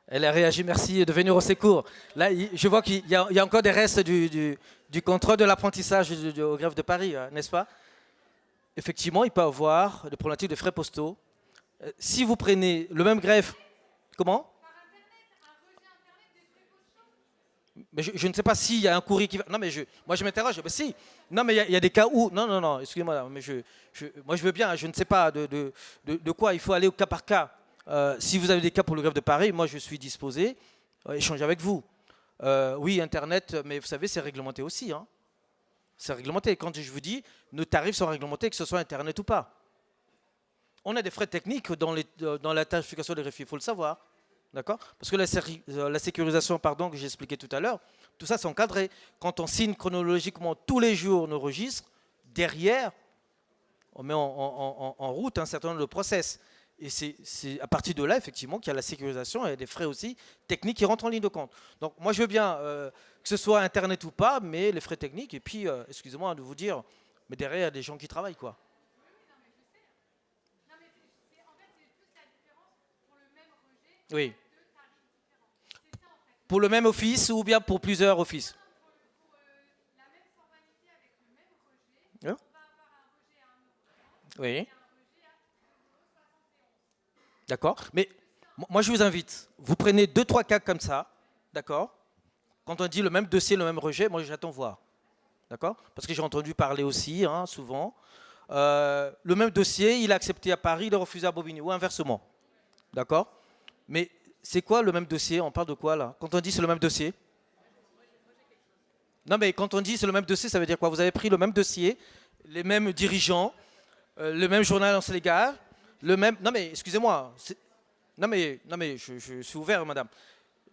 elle a réagi, merci de venir au secours. Là, je vois qu'il y a encore des restes du contrôle de l'apprentissage au greffe de Paris, n'est-ce pas? Effectivement, il peut y avoir des problématiques de frais postaux. Si vous prenez le même greffe, comment? Mais je ne sais pas s'il y a un courrier qui va... Non, mais moi je m'interroge. Mais si. Non, mais il y a des cas où... Non, excusez-moi. Mais moi je veux bien, je ne sais pas de quoi. Il faut aller au cas par cas. Si vous avez des cas pour le greffe de Paris, moi je suis disposé à échanger avec vous. Oui, Internet, mais vous savez, c'est réglementé aussi. Hein. C'est réglementé. Quand je vous dis, nos tarifs sont réglementés, que ce soit Internet ou pas. On a des frais techniques dans la tarification des greffiers, il faut le savoir. D'accord? Parce que la sécurisation, pardon, que j'ai expliqué tout à l'heure, tout ça c'est encadré. Quand on signe chronologiquement tous les jours nos registres, derrière, on met en route un certain nombre de process. Et c'est à partir de là, effectivement, qu'il y a la sécurisation et des frais aussi techniques qui rentrent en ligne de compte. Donc moi je veux bien que ce soit Internet ou pas, mais les frais techniques, et puis, excusez-moi de vous dire, mais derrière il y a des gens qui travaillent, quoi. Oui. Pour le même office ou bien pour plusieurs offices? Hein? Oui. D'accord. Mais moi, je vous invite. Vous prenez 2-3 cas comme ça. D'accord. Quand on dit le même dossier, le même rejet, moi, j'attends voir. D'accord. Parce que j'ai entendu parler aussi, hein, souvent. Le même dossier, il est accepté à Paris, il est refusé à Bobigny, ou inversement. D'accord. Mais c'est quoi le même dossier? On parle de quoi là? Quand on dit c'est le même dossier? Non mais quand on dit c'est le même dossier, ça veut dire quoi? Vous avez pris le même dossier, les mêmes dirigeants, le même journal en légal, le même... Non mais excusez-moi. Non mais je suis ouvert madame.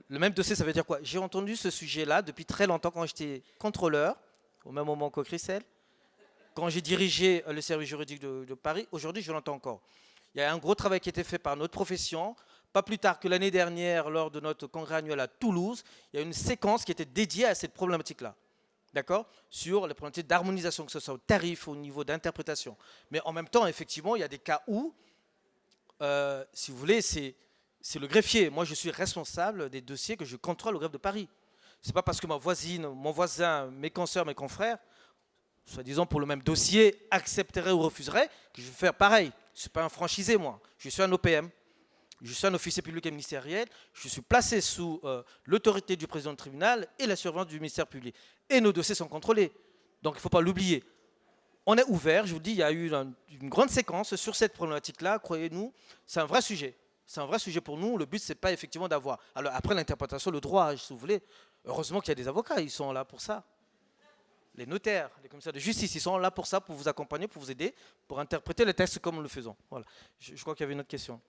Le même dossier, ça veut dire quoi? J'ai entendu ce sujet-là depuis très longtemps quand j'étais contrôleur, au même moment que Christelle. Quand j'ai dirigé le service juridique de Paris, aujourd'hui je l'entends encore. Il y a un gros travail qui a été fait par notre profession. Pas plus tard que l'année dernière, lors de notre congrès annuel à Toulouse, il y a une séquence qui était dédiée à cette problématique-là. D'accord? Sur les problématiques d'harmonisation, que ce soit au tarif, au niveau d'interprétation. Mais en même temps, effectivement, il y a des cas où, si vous voulez, c'est le greffier. Moi, je suis responsable des dossiers que je contrôle au greffe de Paris. Ce n'est pas parce que ma voisine, mon voisin, mes consoeurs, mes confrères, soi-disant pour le même dossier, accepteraient ou refuseraient, que je vais faire pareil. Je ne suis pas un franchisé, moi. Je suis un OPM. Je suis un officier public et ministériel, je suis placé sous l'autorité du président du tribunal et la surveillance du ministère public. Et nos dossiers sont contrôlés. Donc il ne faut pas l'oublier. On est ouvert, je vous dis, il y a eu une grande séquence sur cette problématique-là, croyez-nous, c'est un vrai sujet. C'est un vrai sujet pour nous. Le but, c'est pas effectivement d'avoir. Alors après l'interprétation, le droit, si vous voulez, heureusement qu'il y a des avocats, ils sont là pour ça. Les notaires, les commissaires de justice, ils sont là pour ça, pour vous accompagner, pour vous aider, pour interpréter les textes comme nous le faisons. Voilà. Je crois qu'il y avait une autre question.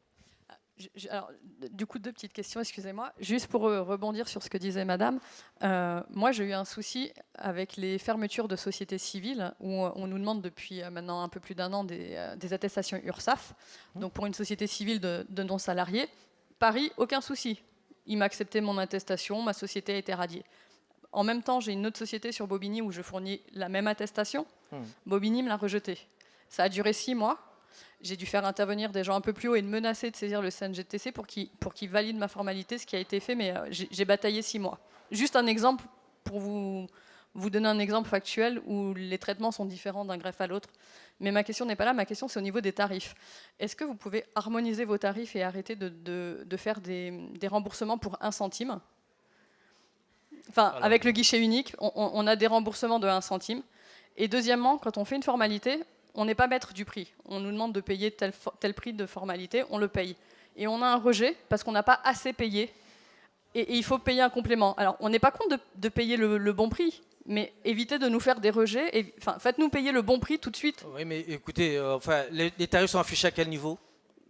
Alors, du coup, deux petites questions, excusez-moi. Juste pour rebondir sur ce que disait madame, moi j'ai eu un souci avec les fermetures de sociétés civiles où on nous demande depuis maintenant un peu plus d'1 an des attestations URSSAF. Donc pour une société civile de non-salariés, Paris, aucun souci. Il m'a accepté mon attestation, ma société a été radiée. En même temps, j'ai une autre société sur Bobigny où je fournis la même attestation. Bobigny me l'a rejetée. Ça a duré 6 mois. J'ai dû faire intervenir des gens un peu plus haut et de menacer de saisir le CNGTC pour qu'ils valident ma formalité, ce qui a été fait, mais j'ai bataillé 6 mois. Juste un exemple pour vous donner un exemple factuel où les traitements sont différents d'un greffe à l'autre. Mais ma question n'est pas là, ma question c'est au niveau des tarifs. Est-ce que vous pouvez harmoniser vos tarifs et arrêter de faire des remboursements pour 1 centime ? Enfin, alors, avec le guichet unique, on a des remboursements de 1 centime. Et deuxièmement, quand on fait une formalité, on n'est pas maître du prix. On nous demande de payer tel prix de formalité, on le paye. Et on a un rejet parce qu'on n'a pas assez payé. Et il faut payer un complément. Alors, on n'est pas contre de payer le bon prix, mais évitez de nous faire des rejets. Enfin, faites-nous payer le bon prix tout de suite. Oui, mais écoutez, les tarifs sont affichés à quel niveau ?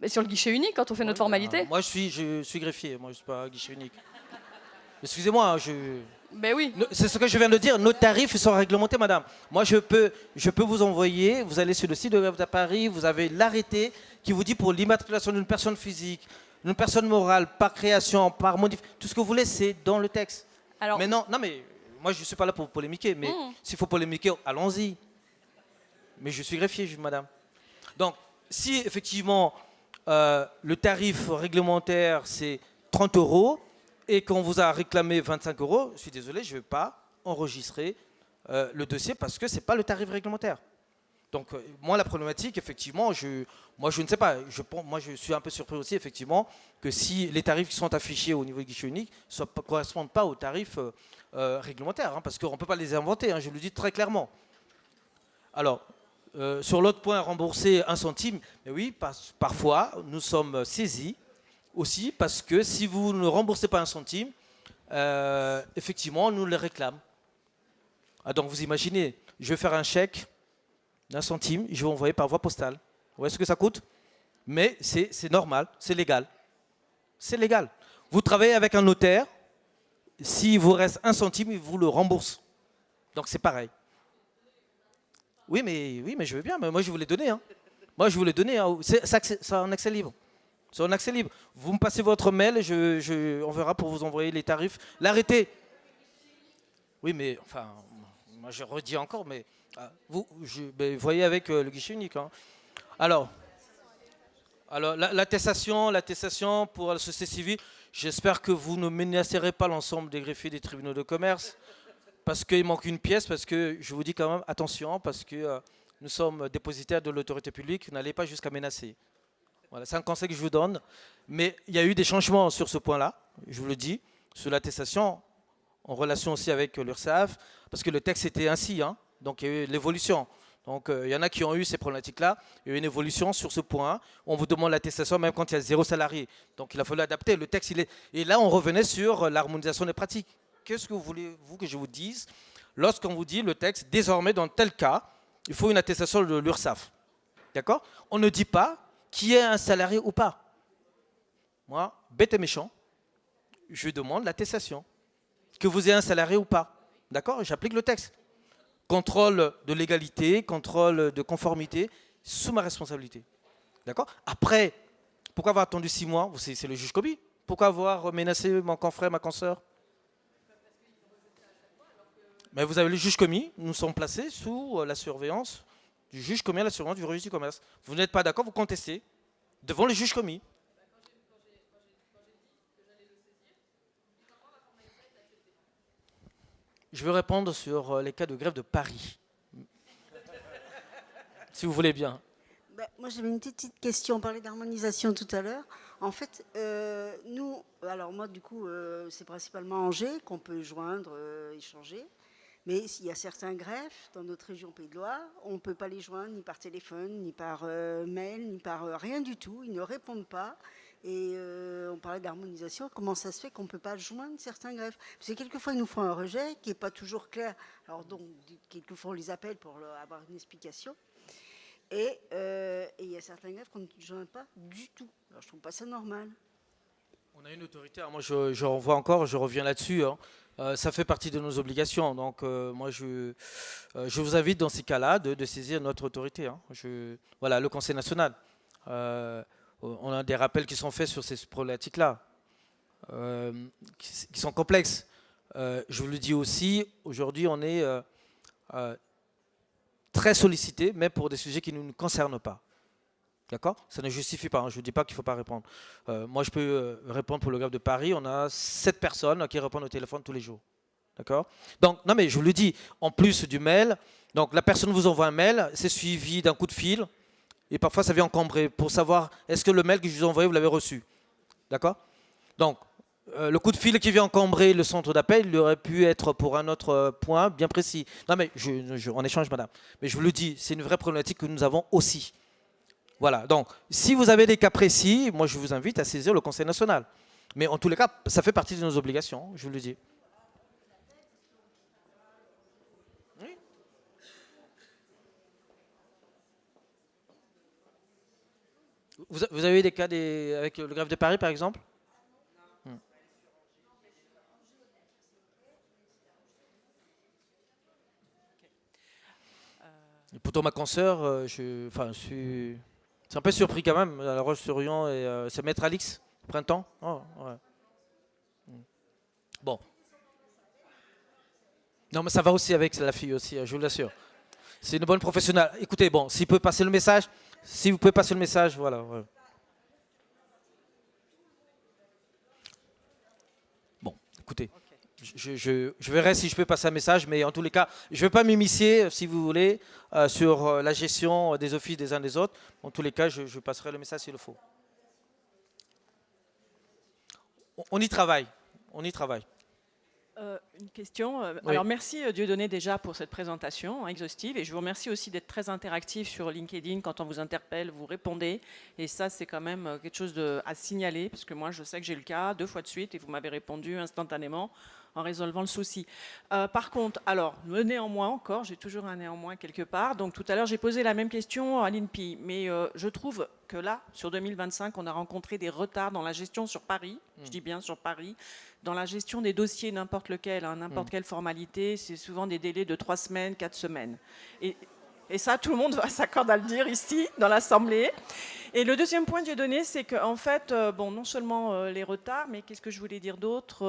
Mais sur le guichet unique, quand on fait notre formalité. Moi, je suis greffier. Moi, je ne suis pas guichet unique. Excusez-moi, Ben oui. C'est ce que je viens de dire. Nos tarifs sont réglementés, madame. Moi, je peux vous envoyer. Vous allez sur le site de Greffe de Paris. Vous avez l'arrêté qui vous dit pour l'immatriculation d'une personne physique, d'une personne morale, par création, par modification, tout ce que vous voulez, c'est dans le texte. Alors, mais non, mais moi, je ne suis pas là pour polémiquer. Mais s'il faut polémiquer, allons-y. Mais je suis greffier, madame. Donc, si effectivement le tarif réglementaire c'est 30 € et qu'on vous a réclamé 25 €, je suis désolé, je ne vais pas enregistrer le dossier parce que ce n'est pas le tarif réglementaire. Donc moi la problématique, effectivement, moi je ne sais pas, moi je suis un peu surpris aussi effectivement que si les tarifs qui sont affichés au niveau du guichet unique ne correspondent pas aux tarifs réglementaires, hein, parce qu'on ne peut pas les inventer, hein, je le dis très clairement. Alors, sur l'autre point, rembourser 1 centime, mais oui, parfois nous sommes saisis aussi parce que si vous ne remboursez pas 1 centime, effectivement, nous les réclamons. Ah, donc vous imaginez, je vais faire un chèque d'1 centime, je vais envoyer par voie postale. Vous voyez ce que ça coûte? Mais c'est normal, c'est légal. C'est légal. Vous travaillez avec un notaire, s'il vous reste 1 centime, il vous le rembourse. Donc c'est pareil. Oui, mais je veux bien, mais moi je vous l'ai donné. Hein. Moi je vous l'ai donné, hein. C'est en accès libre. C'est en accès libre. Vous me passez votre mail, on verra pour vous envoyer les tarifs. L'arrêté. Oui, mais enfin, moi je redis encore, mais vous voyez avec le guichet unique. Hein. Alors l'attestation pour la société civile, j'espère que vous ne menacerez pas l'ensemble des greffiers des tribunaux de commerce, parce qu'il manque une pièce, parce que je vous dis quand même, attention, parce que nous sommes dépositaires de l'autorité publique, n'allez pas jusqu'à menacer. Voilà, c'est un conseil que je vous donne. Mais il y a eu des changements sur ce point-là, je vous le dis, sur l'attestation, en relation aussi avec l'URSSAF, parce que le texte était ainsi, hein, donc il y a eu l'évolution. Donc il y en a qui ont eu ces problématiques-là, il y a eu une évolution sur ce point. On vous demande l'attestation même quand il y a 0 salarié. Donc il a fallu adapter. Le texte, Et là, on revenait sur l'harmonisation des pratiques. Qu'est-ce que voulez-vous que je vous dise lorsqu'on vous dit le texte, désormais, dans tel cas, il faut une attestation de l'URSSAF. D'accord? On ne dit pas qui est un salarié ou pas. Moi, bête et méchant, je demande l'attestation. Que vous ayez un salarié ou pas. D'accord? J'applique le texte. Contrôle de légalité, contrôle de conformité, sous ma responsabilité. D'accord? Après, pourquoi avoir attendu 6 mois? C'est le juge commis. Pourquoi avoir menacé mon confrère, ma consoeur? Mais vous avez le juge commis, nous sommes placés sous la surveillance du juge commis à la surveillance du registre du commerce. Vous n'êtes pas d'accord, vous contestez devant le juge commis. Je veux répondre sur les cas de grève de Paris. Si vous voulez bien. Moi, j'avais une petite question. On parlait d'harmonisation tout à l'heure. En fait, nous, alors moi, du coup, c'est principalement Angers qu'on peut joindre, échanger. Mais il y a certains greffes dans notre région Pays de Loire, on ne peut pas les joindre ni par téléphone, ni par mail, ni par rien du tout. Ils ne répondent pas. Et on parlait d'harmonisation. Comment ça se fait qu'on ne peut pas joindre certains greffes? Parce que quelquefois, ils nous font un rejet qui n'est pas toujours clair. Alors donc, quelquefois, on les appelle pour avoir une explication. Et il y a certains greffes qu'on ne joint pas du tout. Alors je ne trouve pas ça normal. On a une autorité, alors moi je renvoie encore, je reviens là-dessus, hein. Ça fait partie de nos obligations, donc moi je vous invite dans ces cas-là de saisir notre autorité, hein. Voilà, le Conseil national. On a des rappels qui sont faits sur ces problématiques-là, qui sont complexes. Je vous le dis aussi, aujourd'hui on est très sollicité, même pour des sujets qui ne nous concernent pas. D'accord? Ça ne justifie pas, hein. Je ne dis pas qu'il ne faut pas répondre. Moi, je peux répondre pour le greffe de Paris. On a 7 personnes qui répondent au téléphone tous les jours. D'accord? Donc, non, mais je vous le dis, en plus du mail, donc la personne vous envoie un mail, c'est suivi d'un coup de fil, et parfois ça vient encombrer pour savoir est-ce que le mail que je vous ai envoyé, vous l'avez reçu. D'accord? Donc, le coup de fil qui vient encombrer le centre d'appel, il aurait pu être pour un autre point bien précis. Non, mais on échange, madame. Mais je vous le dis, c'est une vraie problématique que nous avons aussi. Voilà, donc si vous avez des cas précis, moi je vous invite à saisir le Conseil national. Mais en tous les cas, ça fait partie de nos obligations, je vous le dis. Oui. Vous avez eu des cas avec le greffe de Paris, par exemple? Et pourtant, ma consoeur, je suis un peu surpris quand même. À La Roche-sur-Yon, c'est Maître Alix, Printemps. Oh, ouais. Bon. Non, mais ça va aussi avec la fille aussi, je vous l'assure. C'est une bonne professionnelle. Écoutez, bon, si vous pouvez passer le message, voilà. Ouais. Bon, écoutez. Je verrai si je peux passer un message, mais en tous les cas, je ne vais pas m'immiscer, si vous voulez, sur la gestion des offices des uns des autres. En tous les cas, je passerai le message s'il le faut. On y travaille. On y travaille. Une question. Oui. Alors merci Dieudonné déjà pour cette présentation exhaustive et je vous remercie aussi d'être très interactif sur LinkedIn quand on vous interpelle, vous répondez et ça c'est quand même quelque chose à signaler parce que moi je sais que j'ai eu le cas 2 fois de suite et vous m'avez répondu instantanément en résolvant le souci. Par contre, alors le néanmoins encore, j'ai toujours un néanmoins quelque part. Donc tout à l'heure j'ai posé la même question à l'INPI, mais je trouve que là sur 2025 on a rencontré des retards dans la gestion sur Paris, je dis bien sur Paris, dans la gestion des dossiers n'importe lequel, hein, n'importe quelle formalité, c'est souvent des délais de 3 semaines, 4 semaines. Et ça, tout le monde s'accorde à le dire ici, dans l'Assemblée. Et le deuxième point Dieudonné, c'est qu'en fait, bon, non seulement les retards, mais qu'est-ce que je voulais dire d'autre,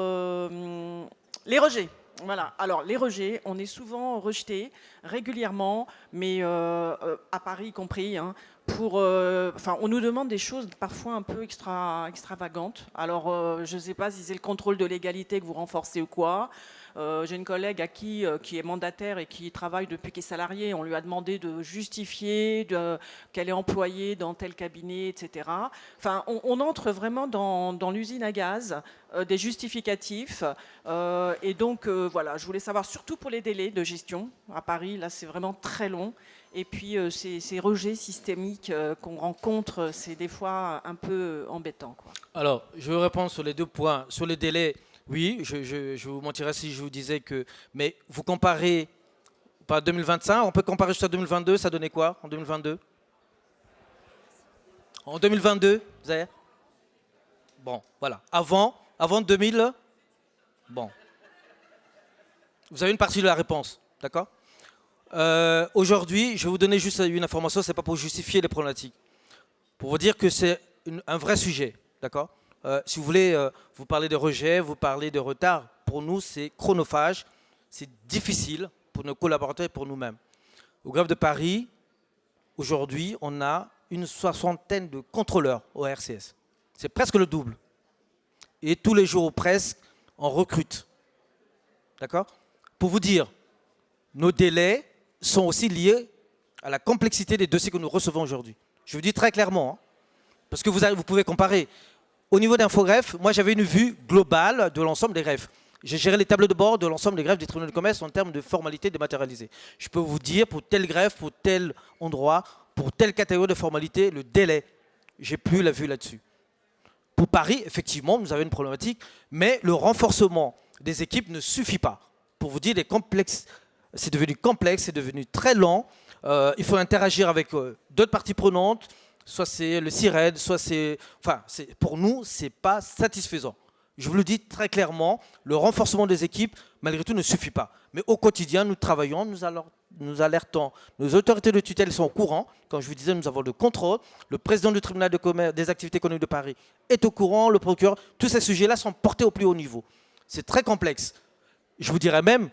les rejets. Voilà. Alors, les rejets, on est souvent rejetés régulièrement, mais à Paris y compris, hein, on nous demande des choses parfois un peu extravagantes. Alors, je ne sais pas si c'est le contrôle de légalité que vous renforcez ou quoi. J'ai une collègue qui est mandataire et qui travaille depuis qu'elle est salariée. On lui a demandé de justifier qu'elle est employée dans tel cabinet, etc. Enfin, on entre vraiment dans l'usine à gaz des justificatifs. Et donc, voilà, je voulais savoir, surtout pour les délais de gestion. À Paris, là, c'est vraiment très long. Et puis, ces rejets systémiques qu'on rencontre, c'est des fois un peu embêtant, quoi. Alors, je vais répondre sur les 2 points. Sur les délais, oui, je vous mentirais si je vous disais que... Mais vous comparez, pas 2025, on peut comparer jusqu'à 2022, ça donnait quoi en 2022? En 2022, Zahir? Bon, voilà. Avant 2000, bon. Vous avez une partie de la réponse, d'accord? Aujourd'hui, je vais vous donner juste une information, c'est pas pour justifier les problématiques. Pour vous dire que c'est un vrai sujet, d'accord? Si vous voulez, vous parlez de rejet, vous parlez de retard. Pour nous, c'est chronophage, c'est difficile pour nos collaborateurs et pour nous-mêmes. Au greffe de Paris, aujourd'hui, on a une 60aine de contrôleurs au RCS. C'est presque le double. Et tous les jours, presque, on recrute. D'accord? Pour vous dire, nos délais sont aussi liés à la complexité des dossiers que nous recevons aujourd'hui. Je vous dis très clairement, hein, parce que vous pouvez comparer. Au niveau d'Infogreffe, moi j'avais une vue globale de l'ensemble des greffes. J'ai géré les tableaux de bord de l'ensemble des greffes des tribunaux de commerce en termes de formalité dématérialisée. Je peux vous dire pour telle greffe, pour tel endroit, pour telle catégorie de formalité, le délai, j'ai plus la vue là-dessus. Pour Paris, effectivement, nous avons une problématique, mais le renforcement des équipes ne suffit pas. Pour vous dire, c'est devenu complexe, c'est devenu très lent. Il faut interagir avec d'autres parties prenantes, soit c'est le CIRED, soit c'est... Enfin, pour nous, ce n'est pas satisfaisant. Je vous le dis très clairement, le renforcement des équipes, malgré tout, ne suffit pas. Mais au quotidien, nous travaillons, nous alertons. Nos autorités de tutelle sont au courant. Comme je vous disais, nous avons le contrôle. Le président du tribunal de commerce des activités économiques de Paris est au courant, le procureur. Tous ces sujets-là sont portés au plus haut niveau. C'est très complexe. Je vous dirais même,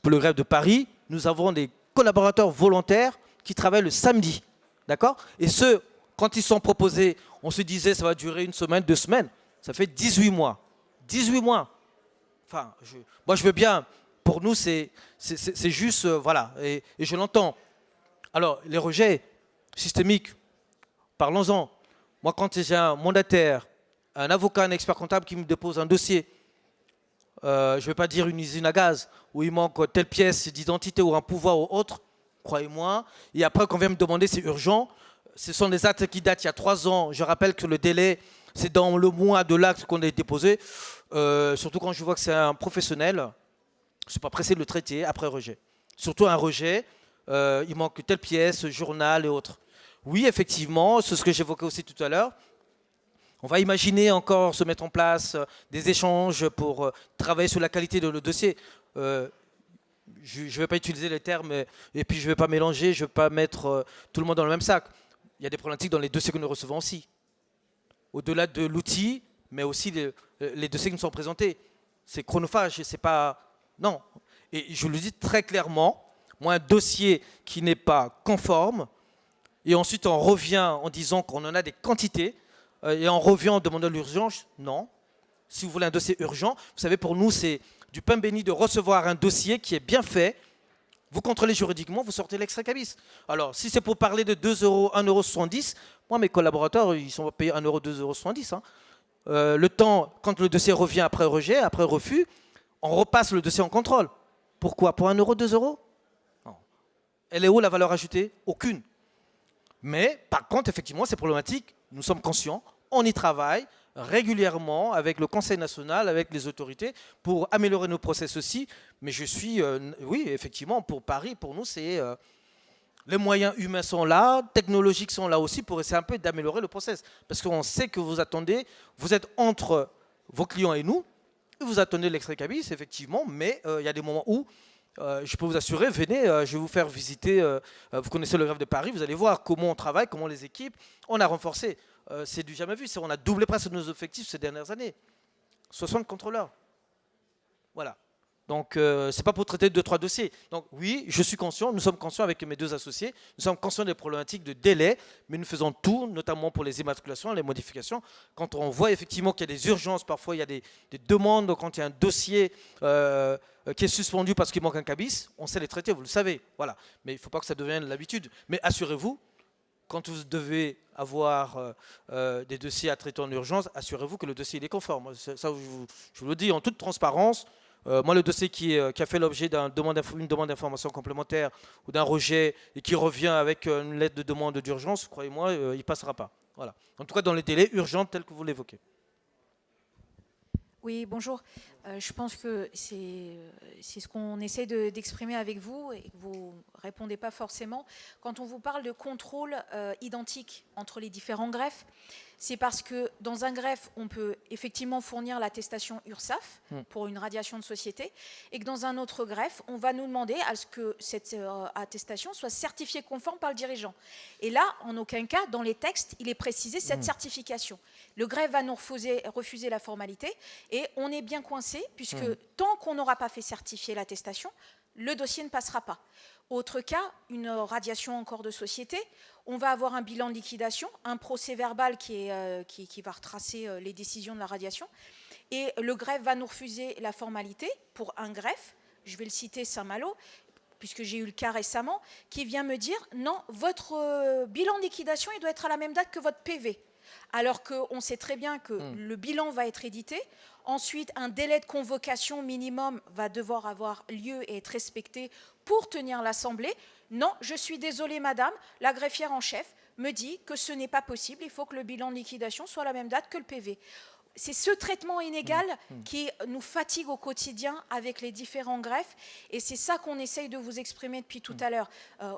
pour le greffe de Paris, nous avons des collaborateurs volontaires qui travaillent le samedi. D'accord? Et ceux, quand ils sont proposés, on se disait ça va durer 1 semaine, 2 semaines. Ça fait 18 mois. 18 mois. Enfin, moi je veux bien. Pour nous, c'est juste, voilà. Et je l'entends. Alors, les rejets systémiques, parlons-en. Moi, quand j'ai un mandataire, un avocat, un expert comptable qui me dépose un dossier, je ne vais pas dire une usine à gaz, où il manque telle pièce d'identité ou un pouvoir ou autre, croyez-moi. Et après, quand on vient me demander, c'est urgent. Ce sont des actes qui datent il y a 3 ans. Je rappelle que le délai, c'est dans le mois de l'acte qu'on a déposé. Surtout quand je vois que c'est un professionnel, je ne suis pas pressé de le traiter après rejet. Surtout un rejet, il manque telle pièce, journal et autres. Oui, effectivement, c'est ce que j'évoquais aussi tout à l'heure. On va imaginer encore se mettre en place des échanges pour travailler sur la qualité de le dossier. Je ne vais pas utiliser les termes et puis je ne vais pas mélanger, je ne vais pas mettre tout le monde dans le même sac. Il y a des problématiques dans les dossiers que nous recevons aussi. Au-delà de l'outil, mais aussi les dossiers qui nous sont présentés. C'est chronophage, c'est pas... Non. Et je le dis très clairement, moi, un dossier qui n'est pas conforme, et ensuite on revient en disant qu'on en a des quantités, et on revient en demandant l'urgence, non. Si vous voulez un dossier urgent, vous savez, pour nous, c'est du pain béni de recevoir un dossier qui est bien fait. Vous contrôlez juridiquement, vous sortez l'extrait cabis. Alors, si c'est pour parler de 2 euros, 1,70 €, moi, mes collaborateurs, ils sont payés 1 euro, 2,70 €. Hein. Le temps, quand le dossier revient après rejet, après refus, on repasse le dossier en contrôle. Pourquoi? Pour 1 euro, 2 euros? Non. Elle est où la valeur ajoutée? Aucune. Mais, par contre, effectivement, c'est problématique. Nous sommes conscients, on y travaille régulièrement avec le Conseil national, avec les autorités, pour améliorer nos process aussi. Mais je suis, oui, effectivement, pour Paris, pour nous, c'est... les moyens humains sont là, technologiques sont là aussi pour essayer un peu d'améliorer le process. Parce qu'on sait que vous attendez, vous êtes entre vos clients et nous, vous attendez l'extrait cabis, effectivement, mais il y a des moments où, je peux vous assurer, venez, je vais vous faire visiter, vous connaissez le greffe de Paris, vous allez voir comment on travaille, comment les équipes, on a renforcé. C'est du jamais vu, on a doublé presque nos effectifs ces dernières années. 60 contrôleurs. Voilà. Donc, ce n'est pas pour traiter 2-3 dossiers. Donc, oui, je suis conscient, nous sommes conscients avec mes 2 associés, nous sommes conscients des problématiques de délai, mais nous faisons tout, notamment pour les immatriculations, les modifications. Quand on voit effectivement qu'il y a des urgences, parfois il y a des demandes, quand il y a un dossier qui est suspendu parce qu'il manque un cabis, on sait les traiter, vous le savez. Voilà. Mais il ne faut pas que ça devienne l'habitude. Mais assurez-vous, quand vous devez avoir des dossiers à traiter en urgence, assurez-vous que le dossier il est conforme. Ça, je vous le dis en toute transparence. Moi, le dossier qui a fait l'objet d'une demande d'information complémentaire ou d'un rejet et qui revient avec une lettre de demande d'urgence, croyez-moi, il ne passera pas. Voilà. En tout cas, dans les délais urgents tels que vous l'évoquez. Oui, bonjour. Je pense que c'est ce qu'on essaie d'exprimer avec vous et que vous ne répondez pas forcément. Quand on vous parle de contrôle identique entre les différents greffes, c'est parce que dans un greffe, on peut effectivement fournir l'attestation URSSAF pour une radiation de société et que dans un autre greffe, on va nous demander à ce que cette attestation soit certifiée conforme par le dirigeant. Et là, en aucun cas, dans les textes, il est précisé cette certification. Le greffe va nous refuser la formalité et on est bien coincé puisque tant qu'on n'aura pas fait certifier l'attestation, le dossier ne passera pas. Autre cas, une radiation encore de société, on va avoir un bilan de liquidation, un procès verbal qui va retracer les décisions de la radiation, et le greffe va nous refuser la formalité pour un greffe, je vais le citer Saint-Malo, puisque j'ai eu le cas récemment, qui vient me dire « Non, votre bilan de liquidation, il doit être à la même date que votre PV ». Alors qu'on sait très bien que le bilan va être édité. Ensuite, un délai de convocation minimum va devoir avoir lieu et être respecté pour tenir l'assemblée. Non, je suis désolée, madame, la greffière en chef me dit que ce n'est pas possible, il faut que le bilan de liquidation soit à la même date que le PV. C'est ce traitement inégal qui nous fatigue au quotidien avec les différents greffes, et c'est ça qu'on essaye de vous exprimer depuis tout à l'heure.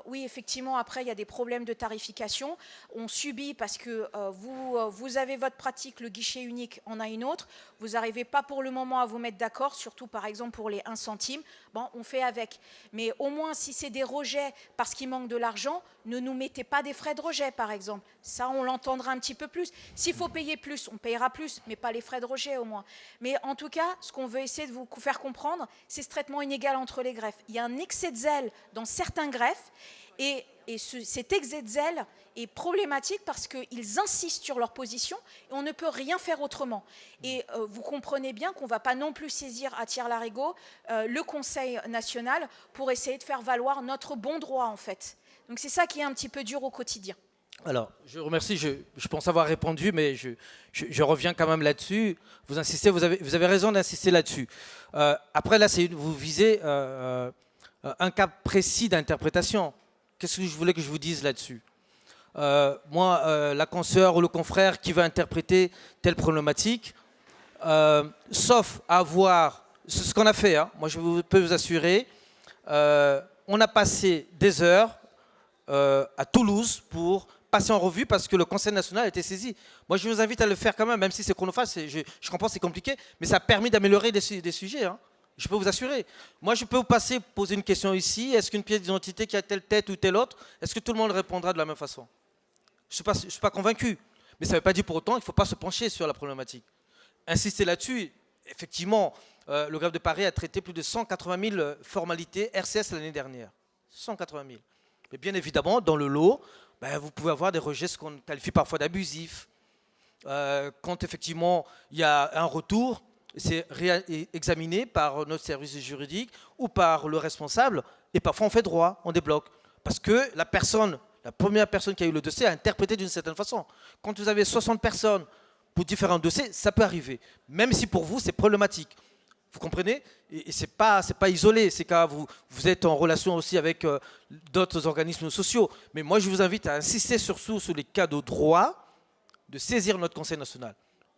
Oui, effectivement, après, il y a des problèmes de tarification. On subit parce que vous avez votre pratique, le guichet unique en a une autre. Vous n'arrivez pas pour le moment à vous mettre d'accord, surtout par exemple pour les 1 centime. Bon, on fait avec. Mais au moins, si c'est des rejets parce qu'il manque de l'argent, ne nous mettez pas des frais de rejet, par exemple. Ça, on l'entendra un petit peu plus. S'il faut payer plus, on payera plus, mais pas les frais de rejet au moins. Mais en tout cas, ce qu'on veut essayer de vous faire comprendre, c'est ce traitement inégal entre les greffes. Il y a un excès de zèle dans certains greffes, et cet excès de zèle est problématique parce qu'ils insistent sur leur position et on ne peut rien faire autrement. Et vous comprenez bien qu'on ne va pas non plus saisir à tire-larigot le Conseil national pour essayer de faire valoir notre bon droit, en fait. Donc c'est ça qui est un petit peu dur au quotidien. Alors, je remercie, je pense avoir répondu, mais je reviens quand même là-dessus. Vous insistez, vous avez raison d'insister là-dessus. Après, là, vous visez un cas précis d'interprétation. Qu'est-ce que je voulais que je vous dise là-dessus? Moi, la consoeur ou le confrère qui va interpréter telle problématique, sauf à avoir... C'est ce qu'on a fait, hein. Moi, je peux vous assurer, on a passé des heures à Toulouse pour passer en revue parce que le Conseil national a été saisi. Moi, je vous invite à le faire quand même si c'est chronophage. Je comprends que c'est compliqué, mais ça a permis d'améliorer des sujets, hein. Je peux vous assurer. Moi, je peux vous poser une question ici. Est-ce qu'une pièce d'identité qui a telle tête ou telle autre, est-ce que tout le monde répondra de la même façon? Je ne suis pas convaincu. Mais ça ne veut pas dire pour autant qu'il ne faut pas se pencher sur la problématique. Insister là-dessus, effectivement, le greffe de Paris a traité plus de 180 000 formalités RCS l'année dernière. 180 000. Mais bien évidemment, dans le lot, vous pouvez avoir des rejets, ce qu'on qualifie parfois d'abusifs. Quand effectivement il y a un retour, c'est examiné par notre service juridique ou par le responsable, et parfois on fait droit, on débloque. Parce que la première personne qui a eu le dossier a interprété d'une certaine façon. Quand vous avez 60 personnes pour différents dossiers, ça peut arriver. Même si pour vous, c'est problématique. Vous comprenez? Et ce n'est pas isolé, c'est quand vous êtes en relation aussi avec d'autres organismes sociaux. Mais moi, je vous invite à insister surtout sur les cas de droit, de saisir notre Conseil national.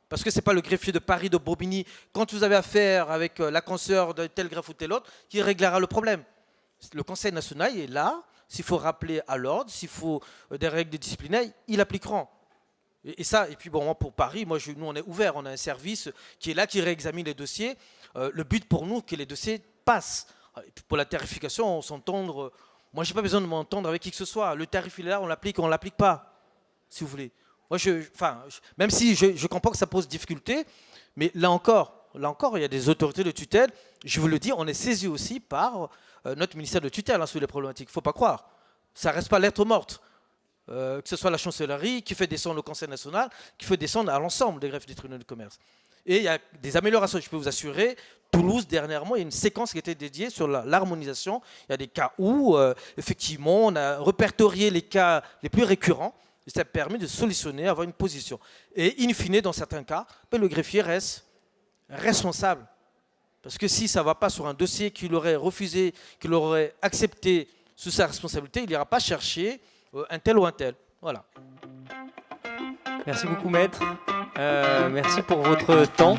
Parce que ce n'est pas le greffier de Paris, de Bobigny, quand vous avez affaire avec la consoeur de tel greffe ou tel autre, qui réglera le problème. Le Conseil national est là, s'il faut rappeler à l'ordre, s'il faut des règles disciplinaires, ils l'appliqueront. Et puis bon, pour Paris, nous on est ouvert, on a un service qui est là, qui réexamine les dossiers. Le but pour nous, que les dossiers passent. Et puis pour la tarification, on s'entendre. Moi, je n'ai pas besoin de m'entendre avec qui que ce soit. Le tarif, il est là, on l'applique ou on ne l'applique pas, si vous voulez. Moi, même si je comprends que ça pose difficulté, mais là encore, il y a des autorités de tutelle. Je vous le dis, on est saisi aussi par notre ministère de tutelle sur les problématiques. Il ne faut pas croire. Ça ne reste pas lettre morte. Que ce soit la chancellerie qui fait descendre le Conseil national, qui fait descendre à l'ensemble des greffes des tribunaux de commerce. Et il y a des améliorations, je peux vous assurer. Toulouse, dernièrement, il y a une séquence qui a été dédiée sur l'harmonisation. Il y a des cas où, effectivement, on a répertorié les cas les plus récurrents. Et ça permet de solutionner, avoir une position. Et in fine, dans certains cas, le greffier reste responsable. Parce que si ça ne va pas sur un dossier qu'il aurait refusé, qu'il aurait accepté sous sa responsabilité, il n'ira pas chercher un tel ou un tel. Voilà. Merci beaucoup, maître. Merci pour votre temps.